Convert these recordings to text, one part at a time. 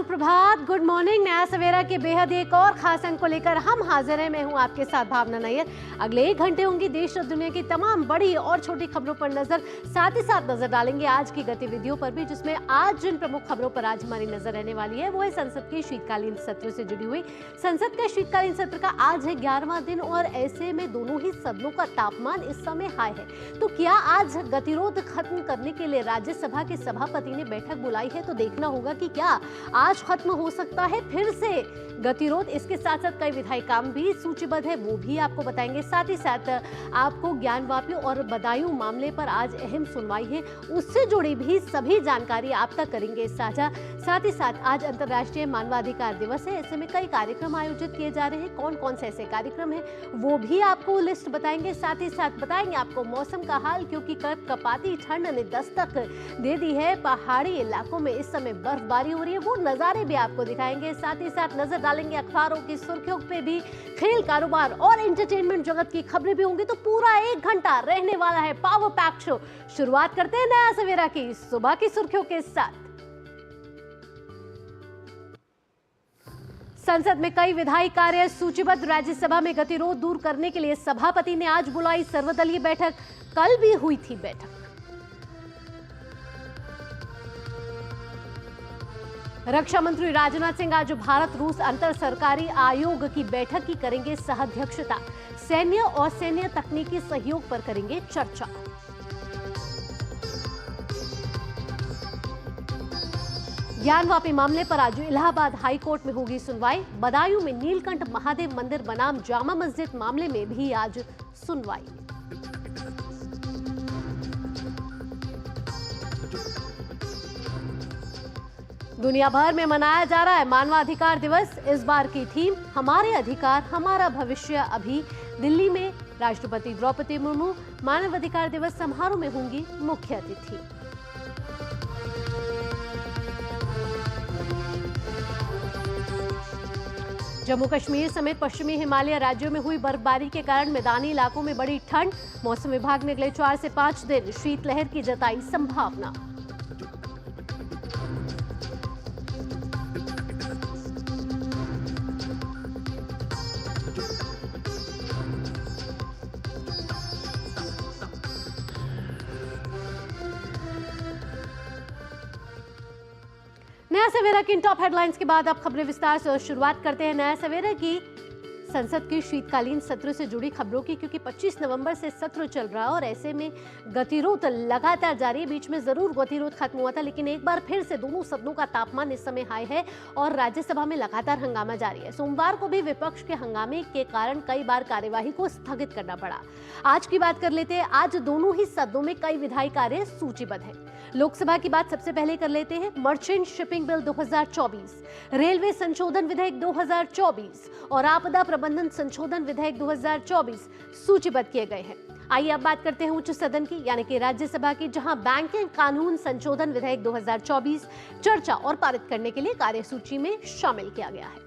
सुप्रभात, good morning. नया सवेरा के बेहद एक और खास अंक को लेकर हम हाजिर हैं। मैं हूं आपके साथ भावना नैयर। अगले 1 घंटे होंगी देश और दुनिया की तमाम बड़ी और छोटी खबरों पर नजर, साथ ही साथ नजर डालेंगे आज की गतिविधियों पर भी, जिसमें आज जिन प्रमुख खबरों पर आज हमारी नजर रहने वाली है वो है संसद के शीतकालीन सत्र से जुड़ी हुई। संसद का शीतकालीन सत्र का आज है 11वां दिन और ऐसे में दोनों ही सदनों का तापमान इस समय हाई है। तो क्या आज गतिरोध खत्म करने के लिए राज्यसभा के सभापति ने बैठक बुलाई है? तो देखना होगा कि क्या आज खत्म हो सकता है फिर से गतिरोध। इसके साथ साथ कई विधायी काम भी सूचीबद्ध है, वो भी आपको बताएंगे। साथ ही साथ आपको ज्ञानवापी और बदायूं मामले पर आज अहम सुनवाई है, उससे जुड़ी भी सभी जानकारी आप तक करेंगे साझा। साथ ही साथ आज अंतर्राष्ट्रीय मानवाधिकार दिवस है, ऐसे में कई कार्यक्रम आयोजित किए जा रहे हैं। कौन कौन से ऐसे कार्यक्रम हैं वो भी आपको लिस्ट बताएंगे। साथ ही साथ बताएंगे आपको मौसम का हाल, क्योंकि कपकपाती ठंड ने दस्तक दे दी है। पहाड़ी इलाकों में इस समय बर्फबारी हो रही है, वो नजारे भी आपको दिखाएंगे। साथ ही साथ नजर डालेंगे अखबारों की सुर्खियों पे भी। खेल, कारोबार और एंटरटेनमेंट जगत की खबरें भी होंगी। तो पूरा 1 घंटा रहने वाला है पावर पैक शो। शुरुआत करते हैं नया सवेरा की सुबह की सुर्खियों के साथ। संसद में कई विधायी कार्य सूचीबद्ध। राज्यसभा में गतिरोध दूर करने के लिए सभापति ने आज बुलाई सर्वदलीय बैठक। कल भी हुई थी बैठक। रक्षा मंत्री राजनाथ सिंह आज भारत रूस अंतर सरकारी आयोग की बैठक की करेंगे सहाध्यक्षता। सैन्य और सैन्य तकनीकी सहयोग पर करेंगे चर्चा। ज्ञानवापी मामले पर आज इलाहाबाद हाई कोर्ट में होगी सुनवाई। बदायूं में नीलकंठ महादेव मंदिर बनाम जामा मस्जिद मामले में भी आज सुनवाई। दुनिया भर में मनाया जा रहा है मानवाधिकार दिवस। इस बार की थीम हमारे अधिकार हमारा भविष्य अभी। दिल्ली में राष्ट्रपति द्रौपदी मुर्मू मानवाधिकार दिवस समारोह में होंगी मुख्य अतिथि। जम्मू कश्मीर समेत पश्चिमी हिमालय राज्यों में हुई बर्फबारी के कारण मैदानी इलाकों में बढ़ी ठंड। मौसम विभाग ने अगले 4 से 5 दिन शीतलहर की जताई संभावना। नया सवेरा की इन टॉप हेडलाइंस के बाद अब खबरें विस्तार से। और शुरुआत करते हैं नया सवेरा की संसद के शीतकालीन सत्र से जुड़ी खबरों की, क्योंकि 25 नवंबर से सत्र चल रहा है और ऐसे में गतिरोध लगातार जारी है। बीच में जरूर गतिरोध खत्म हुआ था, लेकिन एक बार फिर से दोनों सदनों का तापमान इस समय हाई है और राज्यसभा में लगातार हंगामा जारी है। सोमवार को भी विपक्ष के हंगामे के कारण कई बार कार्यवाही को स्थगित करना पड़ा। आज की बात कर लेते हैं। आज दोनों ही सदनों में कई विधायी कार्य सूचीबद्ध है। लोकसभा की बात सबसे पहले कर लेते हैं। मर्चेंट शिपिंग बिल 2024, रेलवे संशोधन विधेयक 2024 और आपदा प्रबंधन संशोधन विधेयक 2024 सूचीबद्ध किए गए हैं। आइए अब बात करते हैं उच्च सदन की, यानी कि राज्यसभा की, जहां बैंकिंग कानून संशोधन विधेयक 2024 चर्चा और पारित करने के लिए कार्यसूची में शामिल किया गया है।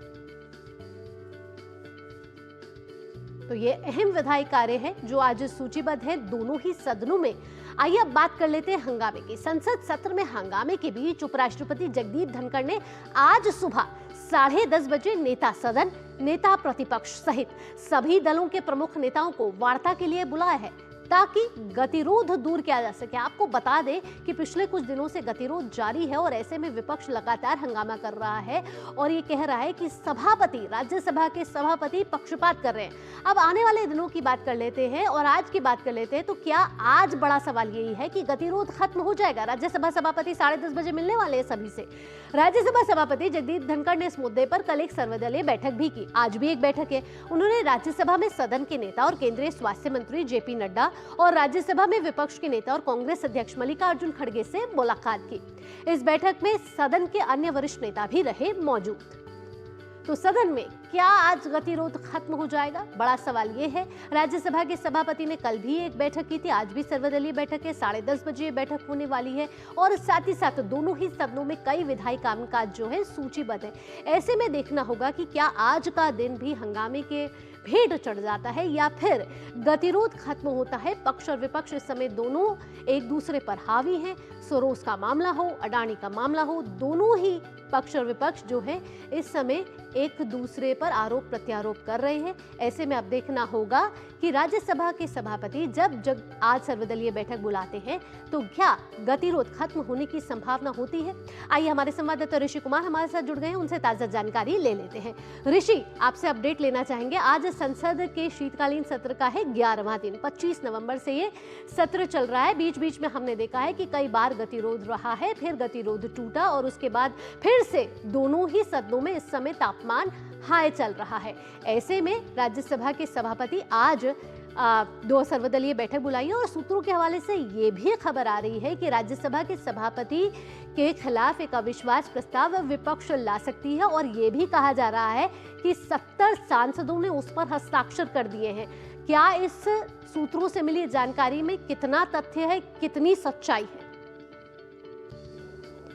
तो ये अहम विधायी कार्य है जो आज सूचीबद्ध है दोनों ही सदनों में। आइए अब बात कर लेते हैं हंगामे की। संसद सत्र में हंगामे के बीच उपराष्ट्रपति जगदीप धनखड़ ने आज सुबह 10:30 बजे नेता सदन, नेता प्रतिपक्ष सहित सभी दलों के प्रमुख नेताओं को वार्ता के लिए बुलाया है, ताकि गतिरोध दूर किया जा सके। आपको बता दें कि पिछले कुछ दिनों से गतिरोध जारी है और ऐसे में विपक्ष लगातार हंगामा कर रहा है और ये कह रहा है कि सभापति, राज्यसभा के सभापति पक्षपात कर रहे हैं। अब आने वाले दिनों की बात कर लेते हैं और आज की बात कर लेते हैं। तो क्या आज बड़ा सवाल यही है कि गतिरोध खत्म हो जाएगा? राज्यसभा सभापति 10:30 बजे मिलने वाले हैं सभी से। राज्यसभा सभापति जगदीप धनखड़ ने इस मुद्दे पर कल एक सर्वदलीय बैठक भी की। आज भी एक बैठक है। उन्होंने राज्यसभा में सदन के नेता और केंद्रीय स्वास्थ्य मंत्री जेपी नड्डा और राज्यसभा में विपक्ष के नेता और कांग्रेस अध्यक्ष मल्लिकार्जुन खड़गे से मुलाकात की। इस बैठक में सदन के अन्य वरिष्ठ नेता भी रहे मौजूद। तो सदन में क्या आज गतिरोध खत्म हो जाएगा? बड़ा सवाल ये है। राज्यसभा के सभापति ने कल भी एक बैठक की थी, आज भी सर्वदलीय बैठक है। 10:30 बजे ये बैठक होने वाली है और साथ ही साथ दोनों ही सदनों में कई विधायी कामकाज जो है सूचीबद्ध है। ऐसे में देखना होगा कि क्या आज का दिन भी हंगामे के भेंट चढ़ जाता है या फिर गतिरोध खत्म होता है। पक्ष और विपक्ष इस समय दोनों एक दूसरे पर हावी हैं। सोरोस का मामला हो, अडानी का मामला हो, दोनों ही पक्ष और विपक्ष जो है इस समय एक दूसरे पर आरोप प्रत्यारोप कर रहे हैं। ऐसे में अब देखना होगा कि राज्यसभा के सभापति जब आज सर्वदलीय बैठक बुलाते हैं तो क्या गतिरोध खत्म होने की संभावना होती है। आइए हमारे संवाददाता ऋषि कुमार हमारे साथ जुड़ गए हैं, उनसे ताजा जानकारी ले लेते हैं। ऋषि, आपसे अपडेट लेना चाहेंगे। आज संसद के शीतकालीन सत्र का है 11वां दिन, 25 नवंबर से ये सत्र चल रहा है। बीच बीच में हमने देखा है कि कई बार गतिरोध रहा है, फिर गतिरोध टूटा और उसके बाद फिर से दोनों ही सदनों में इस समय तापमान हाई चल रहा है। ऐसे में राज्यसभा के सभापति आज दो सर्वदलीय बैठक बुलाई है और सूत्रों के हवाले से ये भी खबर आ रही है कि राज्यसभा के सभापति के खिलाफ एक अविश्वास प्रस्ताव विपक्ष ला सकती है और ये भी कहा जा रहा है कि 70 सांसदों ने उस पर हस्ताक्षर कर दिए हैं। क्या इस सूत्रों से मिली जानकारी में कितना तथ्य है, कितनी सच्चाई है?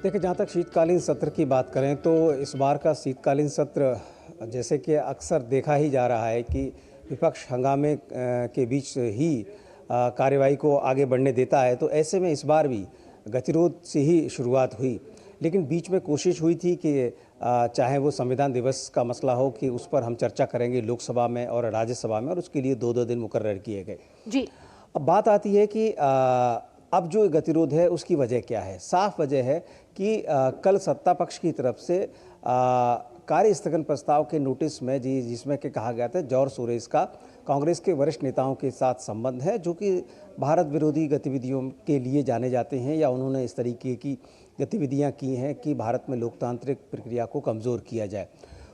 देखिए, जहाँ तक शीतकालीन सत्र की बात करें तो इस बार का शीतकालीन सत्र जैसे कि अक्सर देखा ही जा रहा है कि विपक्ष हंगामे के बीच ही कार्यवाही को आगे बढ़ने देता है। तो ऐसे में इस बार भी गतिरोध से ही शुरुआत हुई, लेकिन बीच में कोशिश हुई थी कि चाहे वो संविधान दिवस का मसला हो कि उस पर हम चर्चा करेंगे लोकसभा में और राज्यसभा में, और उसके लिए 2-2 दिन मुकर्रर किए गए जी। अब बात आती है कि अब जो गतिरोध है उसकी वजह क्या है। साफ वजह है कि कल सत्ता पक्ष की तरफ से कार्य स्थगन प्रस्ताव के नोटिस में जिसमें कि कहा गया था जॉर्ज सोरोस का कांग्रेस के वरिष्ठ नेताओं के साथ संबंध है, जो कि भारत विरोधी गतिविधियों के लिए जाने जाते हैं या उन्होंने इस तरीके की गतिविधियां की हैं कि भारत में लोकतांत्रिक प्रक्रिया को कमज़ोर किया जाए।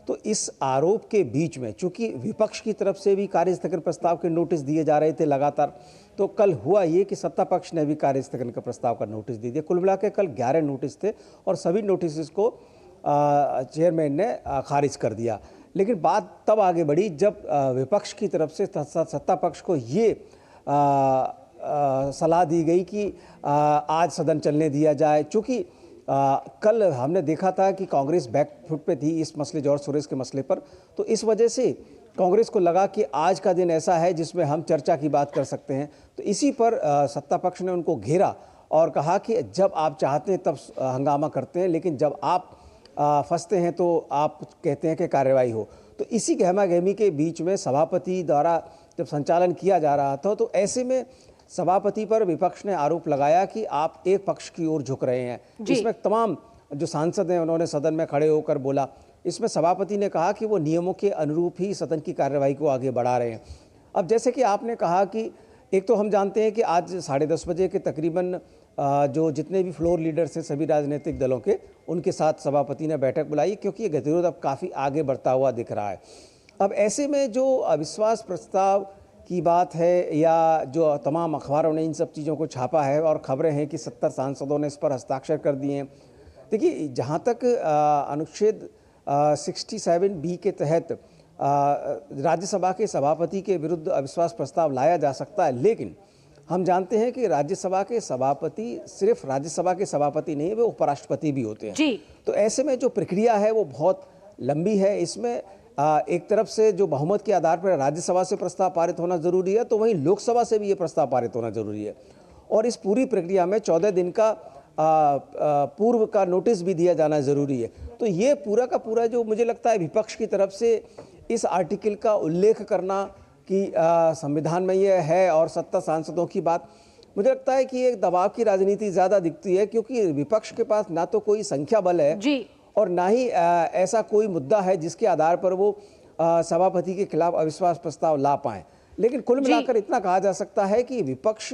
तो इस आरोप के बीच में चूंकि विपक्ष की तरफ से भी कार्य स्थगन प्रस्ताव के नोटिस दिए जा रहे थे लगातार, तो कल हुआ ये कि सत्ता पक्ष ने भी कार्य स्थगन का प्रस्ताव का नोटिस दे दिया। कुल मिला के कल 11 नोटिस थे और सभी नोटिस को चेयरमैन ने खारिज कर दिया। लेकिन बात तब आगे बढ़ी जब विपक्ष की तरफ से सत्ता पक्ष को ये सलाह दी गई कि आज सदन चलने दिया जाए। चूँकि कल हमने देखा था कि कांग्रेस बैकफुट पे थी इस मसले जॉर्ज सोरोस के मसले पर, तो इस वजह से कांग्रेस को लगा कि आज का दिन ऐसा है जिसमें हम चर्चा की बात कर सकते हैं। तो इसी पर सत्ता पक्ष ने उनको घेरा और कहा कि जब आप चाहते हैं तब हंगामा करते हैं, लेकिन जब आप फंसते हैं तो आप कहते हैं कि कार्रवाई हो। तो इसी गहमा गहमी के बीच में सभापति द्वारा जब संचालन किया जा रहा था तो ऐसे में सभापति पर विपक्ष ने आरोप लगाया कि आप एक पक्ष की ओर झुक रहे हैं। इसमें तमाम जो सांसद हैं उन्होंने सदन में खड़े होकर बोला। इसमें सभापति ने कहा कि वो नियमों के अनुरूप ही सदन की कार्यवाही को आगे बढ़ा रहे हैं। अब जैसे कि आपने कहा कि एक तो हम जानते हैं कि आज 10:30 बजे के तकरीबन जो जितने भी फ्लोर लीडर्स हैं सभी राजनीतिक दलों के, उनके साथ सभापति ने बैठक बुलाई, क्योंकि ये गतिरोध अब काफ़ी आगे बढ़ता हुआ दिख रहा है। अब ऐसे में जो अविश्वास प्रस्ताव की बात है या जो तमाम अखबारों ने इन सब चीज़ों को छापा है और खबरें हैं कि 70 सांसदों ने इस पर हस्ताक्षर कर दिए हैं। देखिए, जहाँ तक अनुच्छेद 67B के तहत राज्यसभा के सभापति के विरुद्ध अविश्वास प्रस्ताव लाया जा सकता है, लेकिन हम जानते हैं कि राज्यसभा के सभापति सिर्फ राज्यसभा के सभापति नहीं, वे उपराष्ट्रपति भी होते हैं जी। तो ऐसे में जो प्रक्रिया है वो बहुत लंबी है। इसमें एक तरफ से जो बहुमत के आधार पर राज्यसभा से प्रस्ताव पारित होना जरूरी है, तो वहीं लोकसभा से भी ये प्रस्ताव पारित होना जरूरी है। और इस पूरी प्रक्रिया में 14 दिन का पूर्व का नोटिस भी दिया जाना जरूरी है। तो ये पूरा का पूरा जो मुझे लगता है विपक्ष की तरफ से इस आर्टिकल का उल्लेख करना कि संविधान में ये है और 70 सांसदों की बात, मुझे लगता है कि एक दबाव की राजनीति ज़्यादा दिखती है, क्योंकि विपक्ष के पास ना तो कोई संख्या बल है जी। और ना ही ऐसा कोई मुद्दा है जिसके आधार पर वो सभापति के खिलाफ अविश्वास प्रस्ताव ला पाएं। लेकिन कुल मिलाकर इतना कहा जा सकता है कि विपक्ष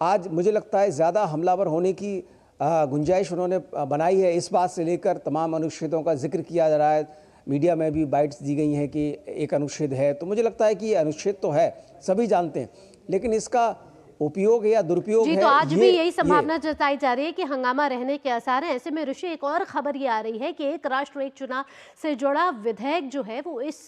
आज मुझे लगता है ज़्यादा हमलावर होने की गुंजाइश उन्होंने बनाई है। इस बात से लेकर तमाम अनुच्छेदों का जिक्र किया जा रहा है, मीडिया में भी बाइट्स दी गई हैं कि एक अनुच्छेद है। तो मुझे लगता है कि ये अनुच्छेद तो है, सभी जानते हैं, लेकिन इसका उपयोग या दुरुपयोग जी, तो आज भी यही संभावना जताई जा रही है कि हंगामा रहने के आसार हैं। ऐसे में ऋषि, एक और खबर ये आ रही है कि एक राष्ट्र एक चुनाव से जुड़ा विधेयक जो है वो इस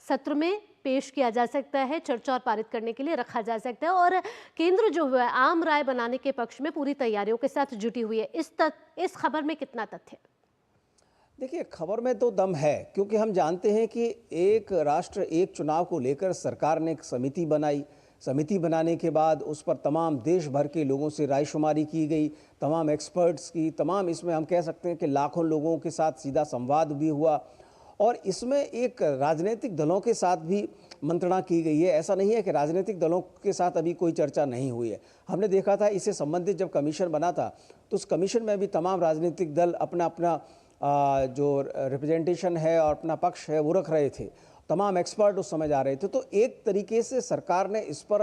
सत्र में पेश किया जा सकता है, चर्चा और पारित करने के लिए रखा जा सकता है और केंद्र जो है आम राय बनाने के पक्ष में पूरी तैयारियों के साथ जुटी हुई है। इस खबर में कितना तथ्य है? देखिए, खबर में तो दम है, क्योंकि हम जानते हैं कि एक राष्ट्र एक चुनाव को लेकर सरकार ने एक समिति बनाई। समिति बनाने के बाद उस पर तमाम देश भर के लोगों से रायशुमारी की गई, तमाम एक्सपर्ट्स की, तमाम, इसमें हम कह सकते हैं कि लाखों लोगों के साथ सीधा संवाद भी हुआ, और इसमें एक राजनीतिक दलों के साथ भी मंत्रणा की गई है। ऐसा नहीं है कि राजनीतिक दलों के साथ अभी कोई चर्चा नहीं हुई है। हमने देखा था इससे संबंधित जब कमीशन बना था तो उस कमीशन में भी तमाम राजनीतिक दल अपना अपना जो रिप्रेजेंटेशन है और अपना पक्ष है वो रख रहे थे। तमाम एक्सपर्ट उस समय जा रहे थे। तो एक तरीके से सरकार ने इस पर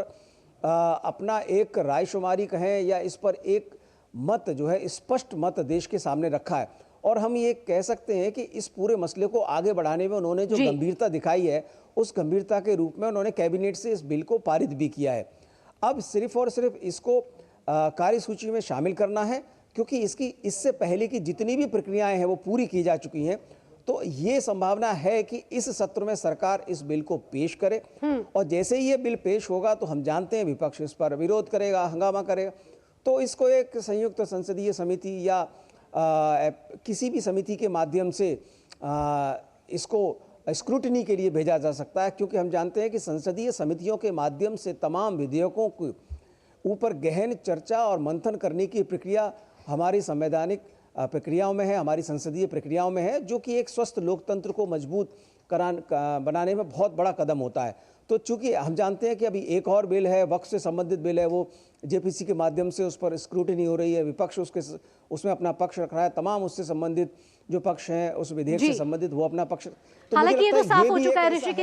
अपना एक रायशुमारी कहें या इस पर एक मत जो है, स्पष्ट मत देश के सामने रखा है। और हम ये कह सकते हैं कि इस पूरे मसले को आगे बढ़ाने में उन्होंने जो गंभीरता दिखाई है, उस गंभीरता के रूप में उन्होंने कैबिनेट से इस बिल को पारित भी किया है। अब सिर्फ और सिर्फ इसको कार्यसूची में शामिल करना है, क्योंकि इससे पहले की जितनी भी प्रक्रियाएं हैं वो पूरी की जा चुकी हैं। तो ये संभावना है कि इस सत्र में सरकार इस बिल को पेश करे, और जैसे ही ये बिल पेश होगा तो हम जानते हैं विपक्ष इस पर विरोध करेगा, हंगामा करेगा। तो इसको एक संयुक्त संसदीय समिति या किसी भी समिति के माध्यम से इसको स्क्रूटनी के लिए भेजा जा सकता है, क्योंकि हम जानते हैं कि संसदीय समितियों के माध्यम से तमाम विधेयकों के ऊपर गहन चर्चा और मंथन करने की प्रक्रिया हमारी संवैधानिक प्रक्रियाओं में है, हमारी संसदीय प्रक्रियाओं में है, जो कि एक स्वस्थ लोकतंत्र को मजबूत बनाने में बहुत बड़ा कदम होता है। तो चूंकि हम जानते हैं कि अभी एक और बिल है, वक्फ से संबंधित बिल है, वो जेपीसी के माध्यम से उस पर स्क्रूटनी हो रही है, विपक्ष उसमें अपना पक्ष रख रहा है, तमाम उससे संबंधित जो पक्ष हैं उस विधेयक से संबंधित वो अपना पक्ष। तो हालांकि ये तो साफ हो चुका है ऋषि कि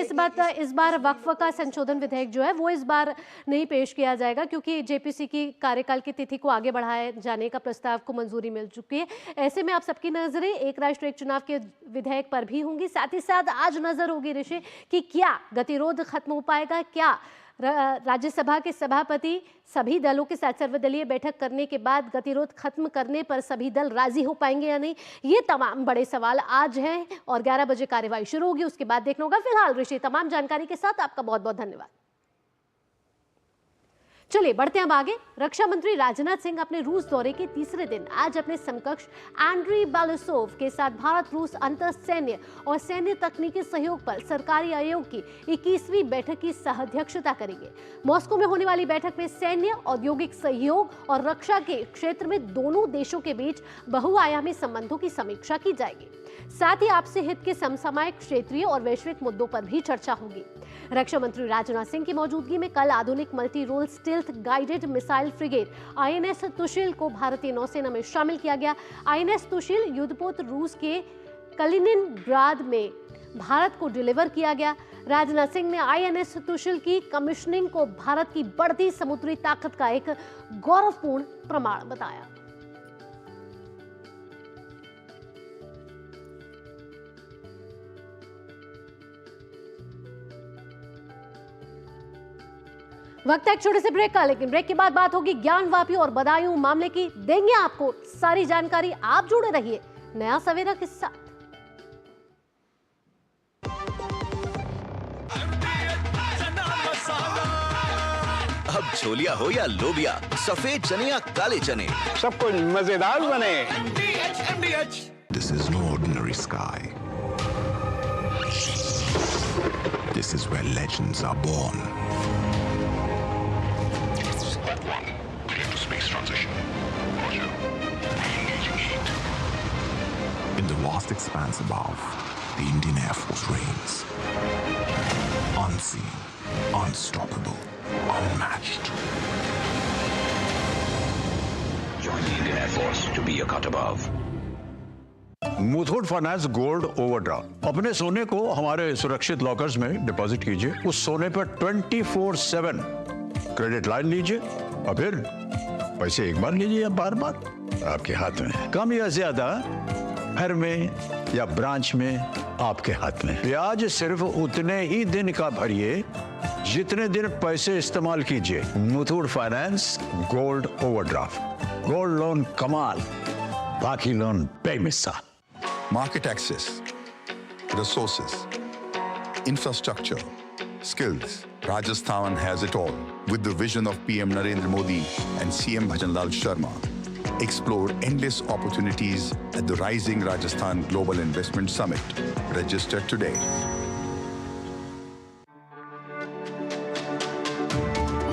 इस बार वक्फ का संशोधन विधेयक जो है वो इस बार नहीं पेश किया जाएगा, क्योंकि जेपीसी की कार्यकाल की तिथि को आगे बढ़ाए जाने का प्रस्ताव को मंजूरी मिल चुकी है। ऐसे में आप सबकी नजरें एक राष्ट्र एक चुनाव के विधेयक पर भी होंगी। साथ ही साथ आज नजर होगी ऋषि कि क्या गतिरोध खत्म हो पाएगा, क्या राज्यसभा के सभापति सभी दलों के साथ सर्वदलीय बैठक करने के बाद गतिरोध खत्म करने पर सभी दल राजी हो पाएंगे या नहीं, ये तमाम बड़े सवाल आज हैं। और 11 बजे कार्यवाही शुरू होगी, उसके बाद देखना होगा। फिलहाल ऋषि, तमाम जानकारी के साथ आपका बहुत बहुत धन्यवाद। चलिए बढ़ते हैं अब आगे। रक्षा मंत्री राजनाथ सिंह अपने रूस दौरे के तीसरे दिन आज अपने समकक्ष एंड्री बालसोव के साथ भारत रूस अंतर सैन्य और सैन्य तकनीकी सहयोग पर सरकारी आयोग की 21वीं बैठक की सह-अध्यक्षता करेंगे। मॉस्को में होने वाली बैठक में सैन्य, औद्योगिक सहयोग और रक्षा के क्षेत्र में दोनों देशों के बीच बहुआयामी संबंधों की समीक्षा की जाएगी। साथ ही आपसी हित के समसामयिक, क्षेत्रीय और वैश्विक मुद्दों पर भी चर्चा होगी। रक्षा मंत्री राजनाथ सिंह की मौजूदगी में कल आधुनिक multi role stealth guided missile frigate INS Tushil को भारतीय नौसेना में शामिल किया गया। आईएनएस तुशिल युद्धपोत रूस के कलिनिनग्राद में भारत को डिलीवर किया गया। राजनाथ सिंह ने आईएनएस तुशिल की कमीशनिंग को भारत की बढ़ती समुद्री ताकत का एक गौरवपूर्ण प्रमाण बताया। वक्त है एक छोटे से ब्रेक का, लेकिन ब्रेक के बाद बात होगी ज्ञानवापी और बदायूं मामले की। देंगे आपको सारी जानकारी, आप जुड़े रहिए नया सवेरा के साथ। अब छोलिया हो या लोबिया, सफेद चने या काले चने, सब कुछ मजेदार बने। This is no ordinary sky. This is where legends are born. Space transition. Roger. Re-engaging heat. In the vast expanse above, the Indian Air Force reigns. Unseen, unstoppable, unmatched. Join the Indian Air Force to be a cut above. Muthoot finance gold overdraft, अपने सोने को हमारे सुरक्षित lockers में deposit कीजिए। उस सोने पर 24/7 क्रेडिट लाइन लीजिए और फिर पैसे एक बार लीजिए या बार बार आपके हाथ में। कम या ज्यादा घर में या ब्रांच में आपके हाथ में। ब्याज सिर्फ उतने ही दिन का भरिए जितने दिन पैसे इस्तेमाल कीजिए। Muthoot finance gold overdraft, gold loan कमाल, बाकी लोन बेमिसाल। Market access, resources, infrastructure, skills. Rajasthan has it all. With the vision of PM Narendra Modi and CM Bhajanlal Sharma, Explore endless opportunities at the Rising Rajasthan Global Investment Summit. Register today.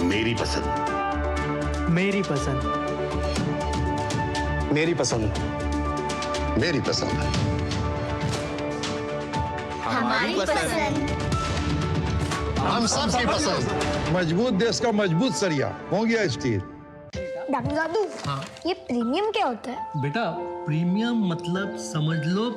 मेरी पसंद, मेरी पसंद, मेरी पसंद, मेरी पसंद, हमारी पसंद। हम सबकी पसंद। मजबूत देश का मजबूत सरिया हो गया स्टील। डॉक्टर दादू, ये प्रीमियम क्या होता है? बेटा प्रीमियम मतलब समझ लो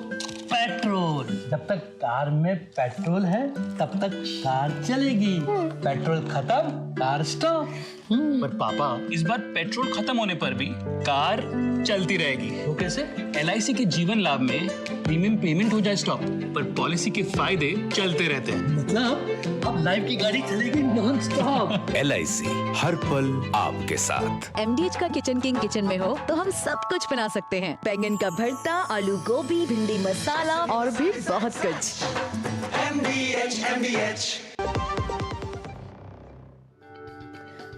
पेट्रोल। जब तक कार में पेट्रोल है तब तक कार चलेगी, पेट्रोल खत्म कार स्टॉप। पर पापा, इस बार पेट्रोल खत्म होने पर भी कार चलती रहेगी। वो कैसे? LIC के जीवन लाभ में प्रीमियम पेमेंट हो जाए स्टॉप, पर पॉलिसी के फायदे चलते रहते हैं। मतलब अब लाइफ की गाड़ी चलेगी नॉन स्टॉप। LIC हर पल आपके साथ। MDH का किचन किंग किचन में हो तो हम सब कुछ बना सकते हैं। बैंगन का भरता, आलू गोभी, भिंडी मसाला और भी बहुत कुछ।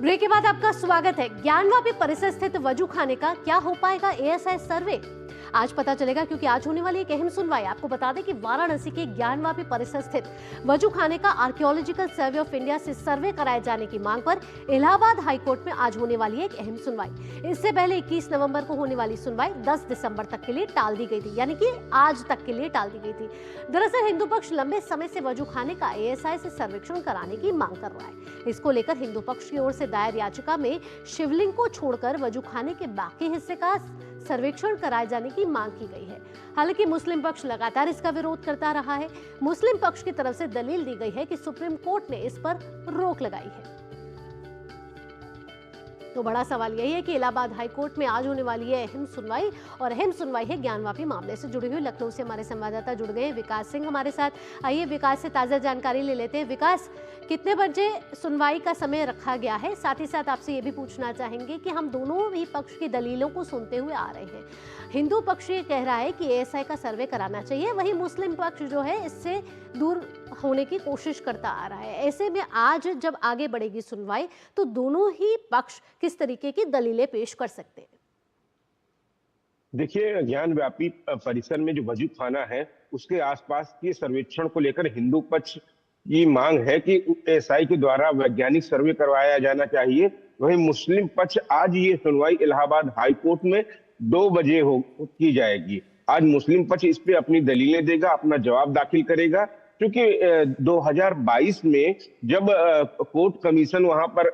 ब्रेक के बाद आपका स्वागत है। ज्ञानवापी परिसर स्थित वजू खाने का क्या हो पाएगा ASI सर्वे? आज पता चलेगा, क्योंकि आज होने वाली एक अहम सुनवाई। आपको बता दें कि वाराणसी के ज्ञानवापी परिसर स्थित वजू खाने का आर्कियोलॉजिकल सर्वे ऑफ इंडिया से सर्वे कराए जाने की मांग पर इलाहाबाद हाईकोर्ट में आज होने वाली एक अहम सुनवाई। इससे पहले 21 नवंबर को होने वाली सुनवाई 10 दिसंबर तक के लिए टाल दी गई थी, यानी कि आज तक के लिए टाल दी गई थी। दरअसल हिंदू पक्ष लंबे समय से वजू खाने का ASI से सर्वेक्षण कराने की मांग कर रहा है। इसको लेकर हिंदू पक्ष की ओर से दायर याचिका में शिवलिंग को छोड़कर वजू खाने के बाकी हिस्से का सर्वेक्षण कराए जाने की मांग की गई है। हालांकि मुस्लिम पक्ष लगातार इसका विरोध करता रहा है। मुस्लिम पक्ष की तरफ से दलील दी गई है कि सुप्रीम कोर्ट ने इस पर रोक लगाई है। तो बड़ा सवाल यही है कि इलाहाबाद हाईकोर्ट में आज होने वाली है अहम सुनवाई, और अहम सुनवाई है ज्ञानवापी मामले से जुड़ी हुई। लखनऊ से हमारे संवाददाता जुड़ गए हैं विकास सिंह हमारे साथ। आइए विकास से ताज़ा जानकारी ले लेते हैं। विकास, कितने बजे सुनवाई का समय रखा गया है? साथ ही साथ आपसे ये भी पूछना चाहेंगे कि हम दोनों ही पक्ष की दलीलों को सुनते हुए आ रहे हैं। हिंदू पक्ष ये कह रहा है कि ASI का सर्वे कराना चाहिए, वहीं मुस्लिम पक्ष जो है इससे दूर होने की कोशिश करता आ रहा है। ऐसे में आज जब आगे बढ़ेगी सुनवाई तो दोनों ही पक्ष किस तरीके की दलीलें पेश कर सकते हैं? देखिए, ज्ञानव्यापी परिसर में जो वजू खाना है उसके आसपास के सर्वेक्षण को लेकर हिंदू पक्ष की मांग है कि ASI के द्वारा वैज्ञानिक सर्वे करवाया जाना चाहिए। वहीं मुस्लिम पक्ष आज ये सुनवाई इलाहाबाद हाईकोर्ट में 2 बजे की जाएगी। आज मुस्लिम पक्ष इस पे अपनी दलीलें देगा, अपना जवाब दाखिल करेगा, क्योंकि 2022 में जब कोर्ट कमीशन वहां पर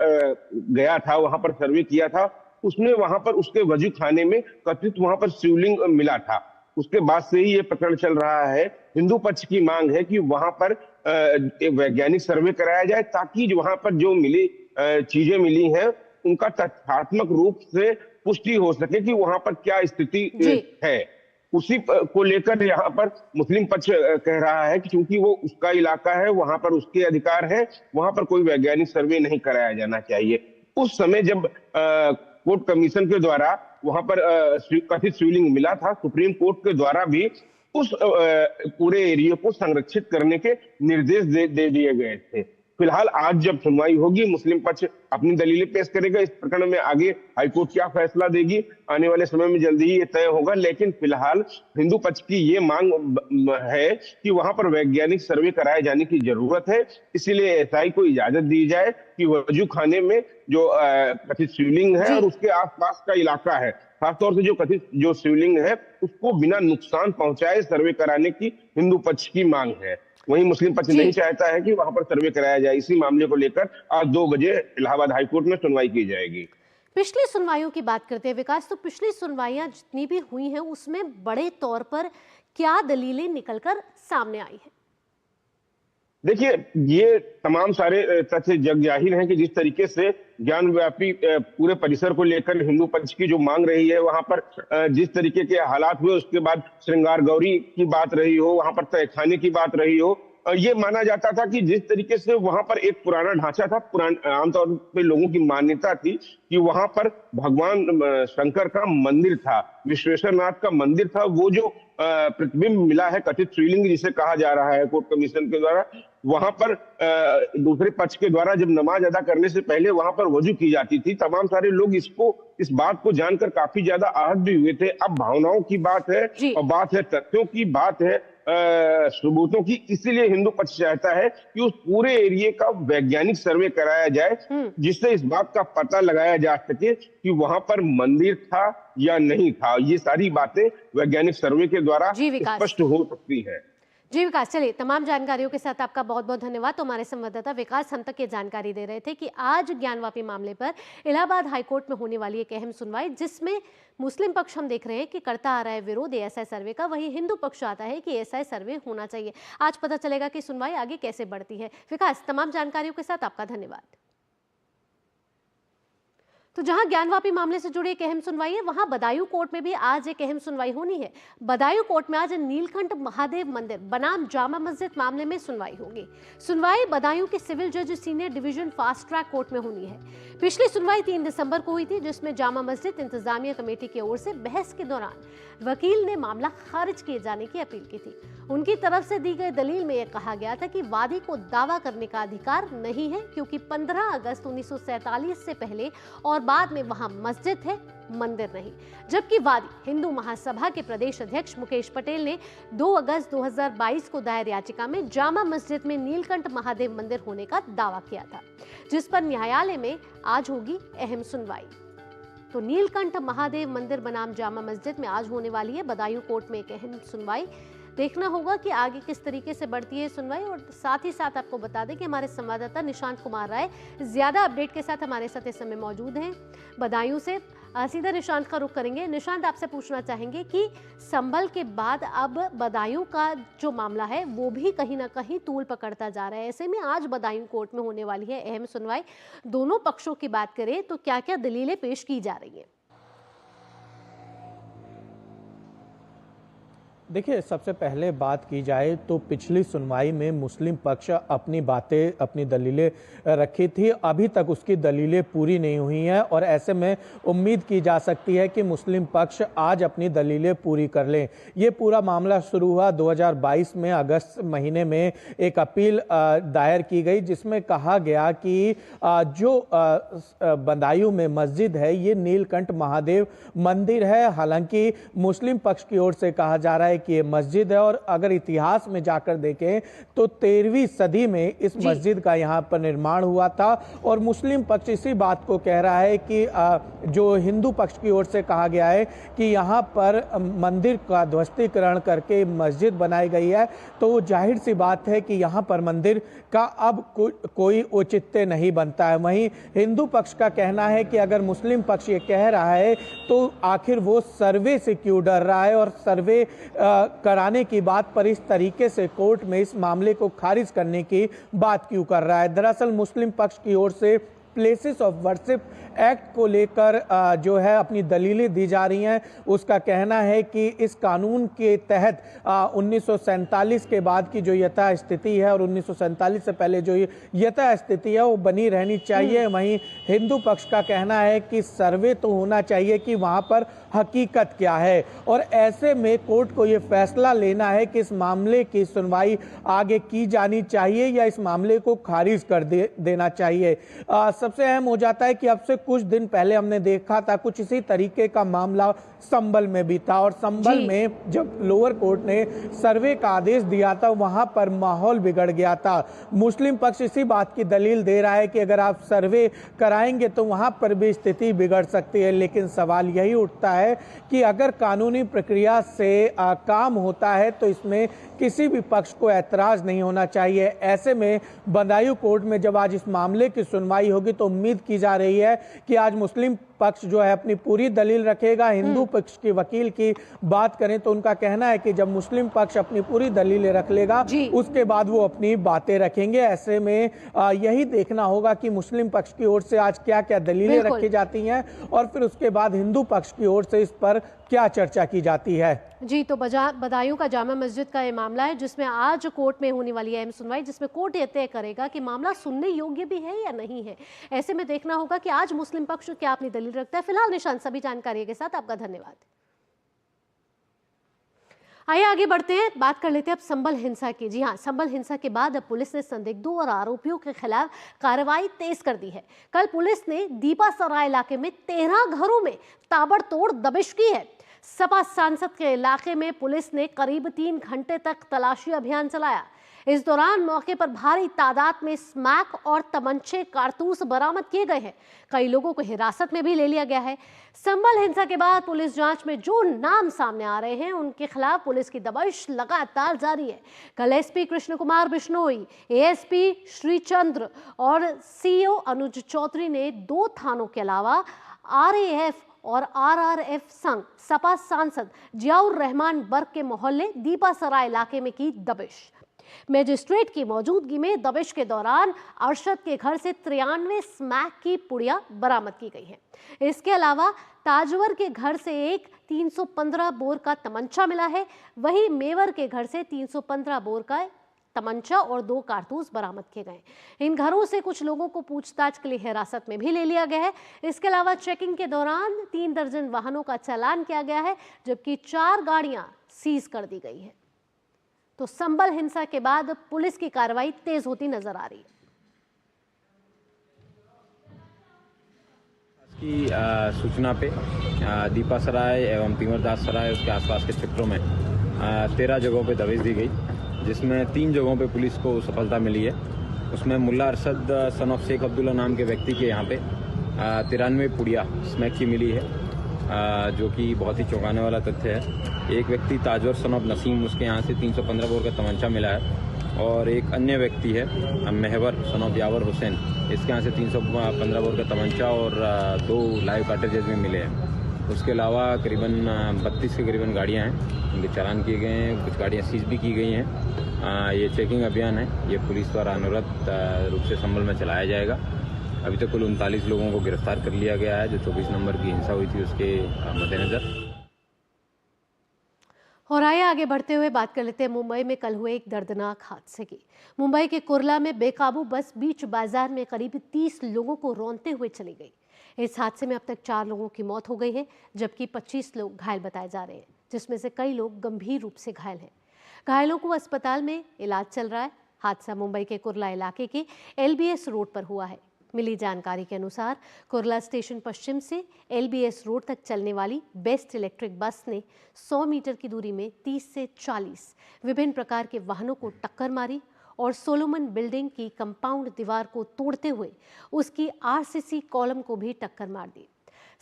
गया था, वहां पर सर्वे किया था, उसमें वहां पर उसके वजू खाने में कथित वहां पर शिवलिंग मिला था। उसके बाद से ही ये प्रकरण चल रहा है। हिंदू पक्ष की मांग है कि वहां पर एक वैज्ञानिक सर्वे कराया जाए, ताकि वहां पर जो चीजें मिली हैं उनका तथ्यात्मक रूप से पुष्टि हो सके कि वहां पर क्या स्थिति है। उसी को लेकर यहाँ पर मुस्लिम पक्ष कह रहा है कि क्योंकि वो उसका इलाका है, वहां पर उसके अधिकार है, वहां पर कोई वैज्ञानिक सर्वे नहीं कराया जाना चाहिए। उस समय जब कोर्ट कमीशन के द्वारा वहां पर कथित शिवलिंग मिला था, सुप्रीम कोर्ट के द्वारा भी उस पूरे एरिया को संरक्षित करने के निर्देश दे दिए गए थे। फिलहाल आज जब सुनवाई होगी, मुस्लिम पक्ष अपनी दलीलें पेश करेगा। इस प्रकरण में आगे हाईकोर्ट क्या फैसला देगी आने वाले समय में जल्दी ही ये तय होगा। लेकिन फिलहाल हिंदू पक्ष की ये मांग है कि वहां पर वैज्ञानिक सर्वे कराए जाने की जरूरत है। इसीलिए ASI को इजाजत दी जाए कि वजू खाने में जो कथित शिवलिंग है और उसके आसपास का इलाका है, खासतौर से जो कथित जो शिवलिंग है, उसको बिना नुकसान पहुंचाए सर्वे कराने की हिंदू पक्ष की मांग है। वहीं मुस्लिम पक्ष नहीं चाहता है कि वहां पर सर्वे कराया जाए। इसी मामले को लेकर आज 2 बजे इलाहाबाद हाईकोर्ट में सुनवाई की जाएगी। पिछली सुनवाइयों की बात करते हैं विकास, तो पिछली सुनवाइयां जितनी भी हुई हैं उसमें बड़े तौर पर क्या दलीलें निकलकर सामने आई हैं? देखिए, ये तमाम सारे तथ्य जग जाहिर हैं कि जिस तरीके से ज्ञानव्यापी पूरे परिसर को लेकर हिंदू पक्ष की जो मांग रही है, वहां पर जिस तरीके के हालात हुए, उसके बाद श्रृंगार गौरी की बात रही हो, वहां पर तहखाने की बात रही हो, ये माना जाता था कि जिस तरीके से वहां पर एक पुराना ढांचा था, आमतौर पे लोगों की मान्यता थी कि वहां पर भगवान शंकर का मंदिर था, विश्वेश्वरनाथ का मंदिर था। वो जो प्रतिबिंब मिला है, कथित शिवलिंग जिसे कहा जा रहा है कोर्ट कमीशन के द्वारा, वहां पर दूसरे पक्ष के द्वारा जब नमाज अदा करने से पहले वहां पर वजू की जाती थी। तमाम सारे लोग इस बात को जानकर काफी ज्यादा आहत भी हुए थे। अब भावनाओं की बात है और बात है तथ्यों की, बात है सबूतों की। इसीलिए हिंदू पक्ष चाहता है कि उस पूरे एरिया का वैज्ञानिक सर्वे कराया जाए, जिससे इस बात का पता लगाया जा सके कि वहां पर मंदिर था या नहीं था। ये सारी बातें वैज्ञानिक सर्वे के द्वारा स्पष्ट हो सकती है। जी विकास, चलिए तमाम जानकारियों के साथ आपका बहुत बहुत धन्यवाद। तो हमारे संवाददाता विकास हम तक ये जानकारी दे रहे थे कि आज ज्ञानवापी मामले पर इलाहाबाद हाईकोर्ट में होने वाली एक अहम सुनवाई, जिसमें मुस्लिम पक्ष हम देख रहे हैं कि करता आ रहा है विरोध एएसआई सर्वे का, वहीं हिंदू पक्ष आता है कि एएसआई सर्वे होना चाहिए। आज पता चलेगा कि सुनवाई आगे कैसे बढ़ती है। विकास, तमाम जानकारियों के साथ आपका धन्यवाद। तो जहां ज्ञानवापी मामले से जुड़ी एक अहम सुनवाई है, वहां बदायूं कोर्ट में भी आज एक अहम सुनवाई होनी है। बदायूं कोर्ट में आज नीलकंठ महादेव मंदिर बनाम जामा मस्जिद मामले में सुनवाई होगी। सुनवाई बदायूं के सिविल जज senior division fast track court में होनी है। पिछली सुनवाई 3 दिसंबर को हुई थी, जिसमें जामा मस्जिद इंतजामिया कमेटी की ओर से बहस के दौरान वकील ने मामला खारिज किए जाने की अपील की थी। उनकी तरफ से दी गई दलील में यह कहा गया था कि वादी को दावा करने का अधिकार नहीं है, क्योंकि 15 अगस्त 1947 से पहले और बाद में वहां मस्जिद है, मंदिर नहीं। जबकि वादी हिंदू महासभा के प्रदेश अध्यक्ष मुकेश पटेल ने 2 अगस्त 2022 को दायर याचिका में जामा मस्जिद में नीलकंठ महादेव मंदिर होने का दावा किया था, जिस पर न्यायालय में आज होगी अहम सुनवाई। तो नीलकंठ महादेव मंदिर बनाम जामा मस्जिद में आज होने वाली है बदायूं कोर्ट में एक अहम सुनवाई। देखना होगा कि आगे किस तरीके से बढ़ती है सुनवाई। और साथ ही साथ आपको बता दें कि हमारे संवाददाता निशांत कुमार राय ज्यादा अपडेट के साथ हमारे साथ इस समय मौजूद हैं बदायूं से। सीधा निशांत का रुख करेंगे। निशांत, आपसे पूछना चाहेंगे कि संभल के बाद अब बदायूं का जो मामला है वो भी कहीं ना कहीं तूल पकड़ता जा रहा है। ऐसे में आज बदायूं कोर्ट में होने वाली है अहम सुनवाई। दोनों पक्षों की बात करें तो क्या क्या दलीलें पेश की जा रही हैं? देखिए, सबसे पहले बात की जाए तो पिछली सुनवाई में मुस्लिम पक्ष अपनी बातें, अपनी दलीलें रखी थी। अभी तक उसकी दलीलें पूरी नहीं हुई हैं और ऐसे में उम्मीद की जा सकती है कि मुस्लिम पक्ष आज अपनी दलीलें पूरी कर लें। ये पूरा मामला शुरू हुआ 2022 में अगस्त महीने में एक अपील दायर की गई, जिसमें कहा गया कि जो बदायूं में मस्जिद है ये नीलकंठ महादेव मंदिर है। हालांकि मुस्लिम पक्ष की ओर से कहा जा रहा है कि ये मस्जिद है और अगर इतिहास में जाकर देखें तो 13वीं सदी में इस मस्जिद का यहाँ पर निर्माण हुआ था। और मुस्लिम पक्ष इसी बात को कह रहा है कि जो हिंदू पक्ष की ओर से कहा गया है कि यहाँ पर मंदिर का ध्वस्तीकरण करके मस्जिद बनाई गई है, तो जाहिर सी बात है कि यहाँ पर मंदिर का अब कोई औचित्य नहीं बनता है। वहीं हिंदू पक्ष का कहना है कि अगर मुस्लिम पक्ष ये कह रहा है तो आखिर वो सर्वे से क्यों डर रहा है और सर्वे कराने की बात पर इस तरीके से कोर्ट में इस मामले को खारिज करने की बात क्यों कर रहा है। दरअसल मुस्लिम पक्ष की ओर से प्लेसेस ऑफ वर्शिप एक्ट को लेकर जो है अपनी दलीलें दी जा रही हैं। उसका कहना है कि इस कानून के तहत 1947 के बाद की जो यथा स्थिति है और 1947 से पहले जो यथा स्थिति है वो बनी रहनी चाहिए। वहीं हिंदू पक्ष का कहना है कि सर्वे तो होना चाहिए कि वहाँ पर हकीकत क्या है और ऐसे में कोर्ट को ये फैसला लेना है कि इस मामले की सुनवाई आगे की जानी चाहिए या इस मामले को खारिज कर देना चाहिए। सबसे अहम हो जाता है कि अब से कुछ दिन पहले हमने देखा था कुछ इसी तरीके का मामला संभल में भी था और संभल में जब लोअर कोर्ट ने सर्वे का आदेश दिया था वहां पर माहौल बिगड़ गया था। मुस्लिम पक्ष इसी बात की दलील दे रहा है कि अगर आप सर्वे कराएंगे तो वहां पर भी स्थिति बिगड़ सकती है। लेकिन सवाल यही उठता है कि अगर कानूनी प्रक्रिया से काम होता है तो इसमें किसी भी पक्ष को ऐतराज नहीं होना चाहिए। ऐसे में बदायूं कोर्ट में जब आज इस मामले की सुनवाई होगी तो उम्मीद की जा रही है कि आज मुस्लिम पक्ष जो है अपनी पूरी दलील रखेगा। हिंदू पक्ष के वकील की बात करें तो उनका कहना है कि जब मुस्लिम पक्ष अपनी पूरी दलीलें रख लेगा उसके बाद वो अपनी बातें रखेंगे। ऐसे में यही देखना होगा कि मुस्लिम पक्ष की ओर से आज क्या क्या दलीलें रखी जाती हैं और फिर उसके बाद हिंदू पक्ष की ओर से इस पर क्या चर्चा की जाती है। जी, तो बदायूं का जामा मस्जिद का ये मामला है जिसमें आज कोर्ट में होने वाली है अहम सुनवाई, जिसमें कोर्ट ये तय करेगा कि मामला सुनने योग्य भी है या नहीं है। ऐसे में देखना होगा कि आज मुस्लिम पक्ष क्या अपनी दलील रखता है। फिलहाल निशान, सभी जानकारी के साथ आपका धन्यवाद। आइए आगे बढ़ते हैं, बात कर लेते हैं अब संभल हिंसा की। जी हाँ, संभल हिंसा के बाद अब पुलिस ने संदिग्धों और आरोपियों के खिलाफ कार्रवाई तेज कर दी है। कल पुलिस ने दीपा सराय इलाके में 13 घरों में ताबड़तोड़ दबिश की है। सपा सांसद के इलाके में पुलिस ने करीब 3 घंटे तक तलाशी अभियान चलाया। इस दौरान मौके पर भारी तादाद में स्मैक और तमंचे कारतूस बरामद किए गए हैं। कई लोगों को हिरासत में भी ले लिया गया है। संभल हिंसा के बाद पुलिस जांच में जो नाम सामने आ रहे हैं उनके खिलाफ पुलिस की दबिश लगातार जारी है। कल एसपी कृष्ण कुमार बिश्नोई, एएसपी श्रीचंद्र और सीओ अनुज चौधरी ने 2 थानों के अलावा आरएएफ और आरआरएफ संघ सपा सांसद जियाउर रहमान बर्ग के मोहल्ले दीपा सराय इलाके में की दबिश। मजिस्ट्रेट की मौजूदगी में दबिश के दौरान अरशद के घर से 93 स्मैक की पुड़िया बरामद की गई है। इसके अलावा ताजवर के घर से एक 315 बोर का तमंचा मिला है। वहीं मेवर के घर से 315 बोर का तमंचा और 2 कारतूस बरामद किए गए। इन घरों से कुछ लोगों को पूछताछ के लिए हिरासत में भी ले लिया गया है। इसके अलावा चेकिंग के दौरान 3 दर्जन वाहनों का चालान किया गया है, जबकि 4 गाड़ियां सीज कर दी गई है। तो संभल हिंसा के बाद पुलिस की कार्रवाई तेज होती नजर आ रही है। की सूचना पे दीपा सराय एवं तीमरदास सराय उसके आसपास के क्षेत्रों में 13 जगहों पे दबिश दी गई, जिसमें 3 जगहों पे पुलिस को सफलता मिली है। उसमें मुल्ला अरशद सन ऑफ शेख अब्दुल्ला नाम के व्यक्ति के यहाँ पे 93 पुड़िया स्मैक की मिली है, जो कि बहुत ही चौंकाने वाला तथ्य है। एक व्यक्ति ताजवर सन ऑफ नसीम, उसके यहाँ से 315 बोर का तमंचा मिला है और एक अन्य व्यक्ति है मेहवर सन ऑफ यावर हुसैन, इसके यहाँ से 315 बोर का तमंचा और 2 लाइव कार्ट्रिजेज भी मिले हैं। उसके अलावा करीबन 32 के करीबन गाड़ियाँ हैं, उनके चालान किए गए हैं, कुछ गाड़ियाँ सीज भी की गई हैं। ये चेकिंग अभियान है, ये पुलिस द्वारा अनुरत रूप से संभल में चलाया जाएगा। अभी तक कुल 39 लोगों को गिरफ्तार कर लिया गया है, जो 24 नंबर की हिंसा हुई थी उसके मद्देनजर। और आइए आगे बढ़ते हुए बात कर लेते हैं मुंबई में कल हुए एक दर्दनाक हादसे की। मुंबई के कुर्ला में बेकाबू बस बीच बाजार में करीब 30 लोगों को रौंदते हुए चली गई। इस हादसे में अब तक 4 लोगों की मौत हो गई है, जबकि 25 लोग घायल बताए जा रहे हैं, जिसमें से कई लोग गंभीर रूप से घायल हैं। घायलों को अस्पताल में इलाज चल रहा है। हादसा मुंबई के कुर्ला इलाके के एलबीएस रोड पर हुआ है। मिली जानकारी के अनुसार कुर्ला स्टेशन पश्चिम से एलबीएस रोड तक चलने वाली बेस्ट इलेक्ट्रिक बस ने 100 मीटर की दूरी में 30 से 40 विभिन्न प्रकार के वाहनों को टक्कर मारी और सोलोमन बिल्डिंग की कंपाउंड दीवार को तोड़ते हुए उसकी आरसीसी कॉलम को भी टक्कर मार दी।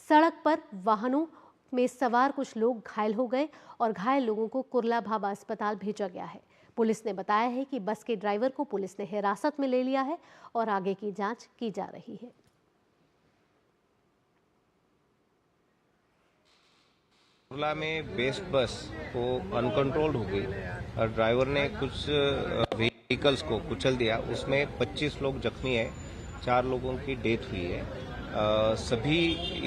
सड़क पर वाहनों में सवार कुछ लोग घायल हो गए और घायल लोगों को कुर्ला भाभा अस्पताल भेजा गया है। पुलिस ने बताया है कि बस के ड्राइवर को पुलिस ने हिरासत में ले लिया है और आगे की जांच की जा रही है। कुर्ला में बेस्ट बस को अनकंट्रोल्ड हो गई और ड्राइवर ने कुछ व्हीकल्स को कुचल दिया। उसमें 25 लोग जख्मी है, 4 लोगों की डेथ हुई है। सभी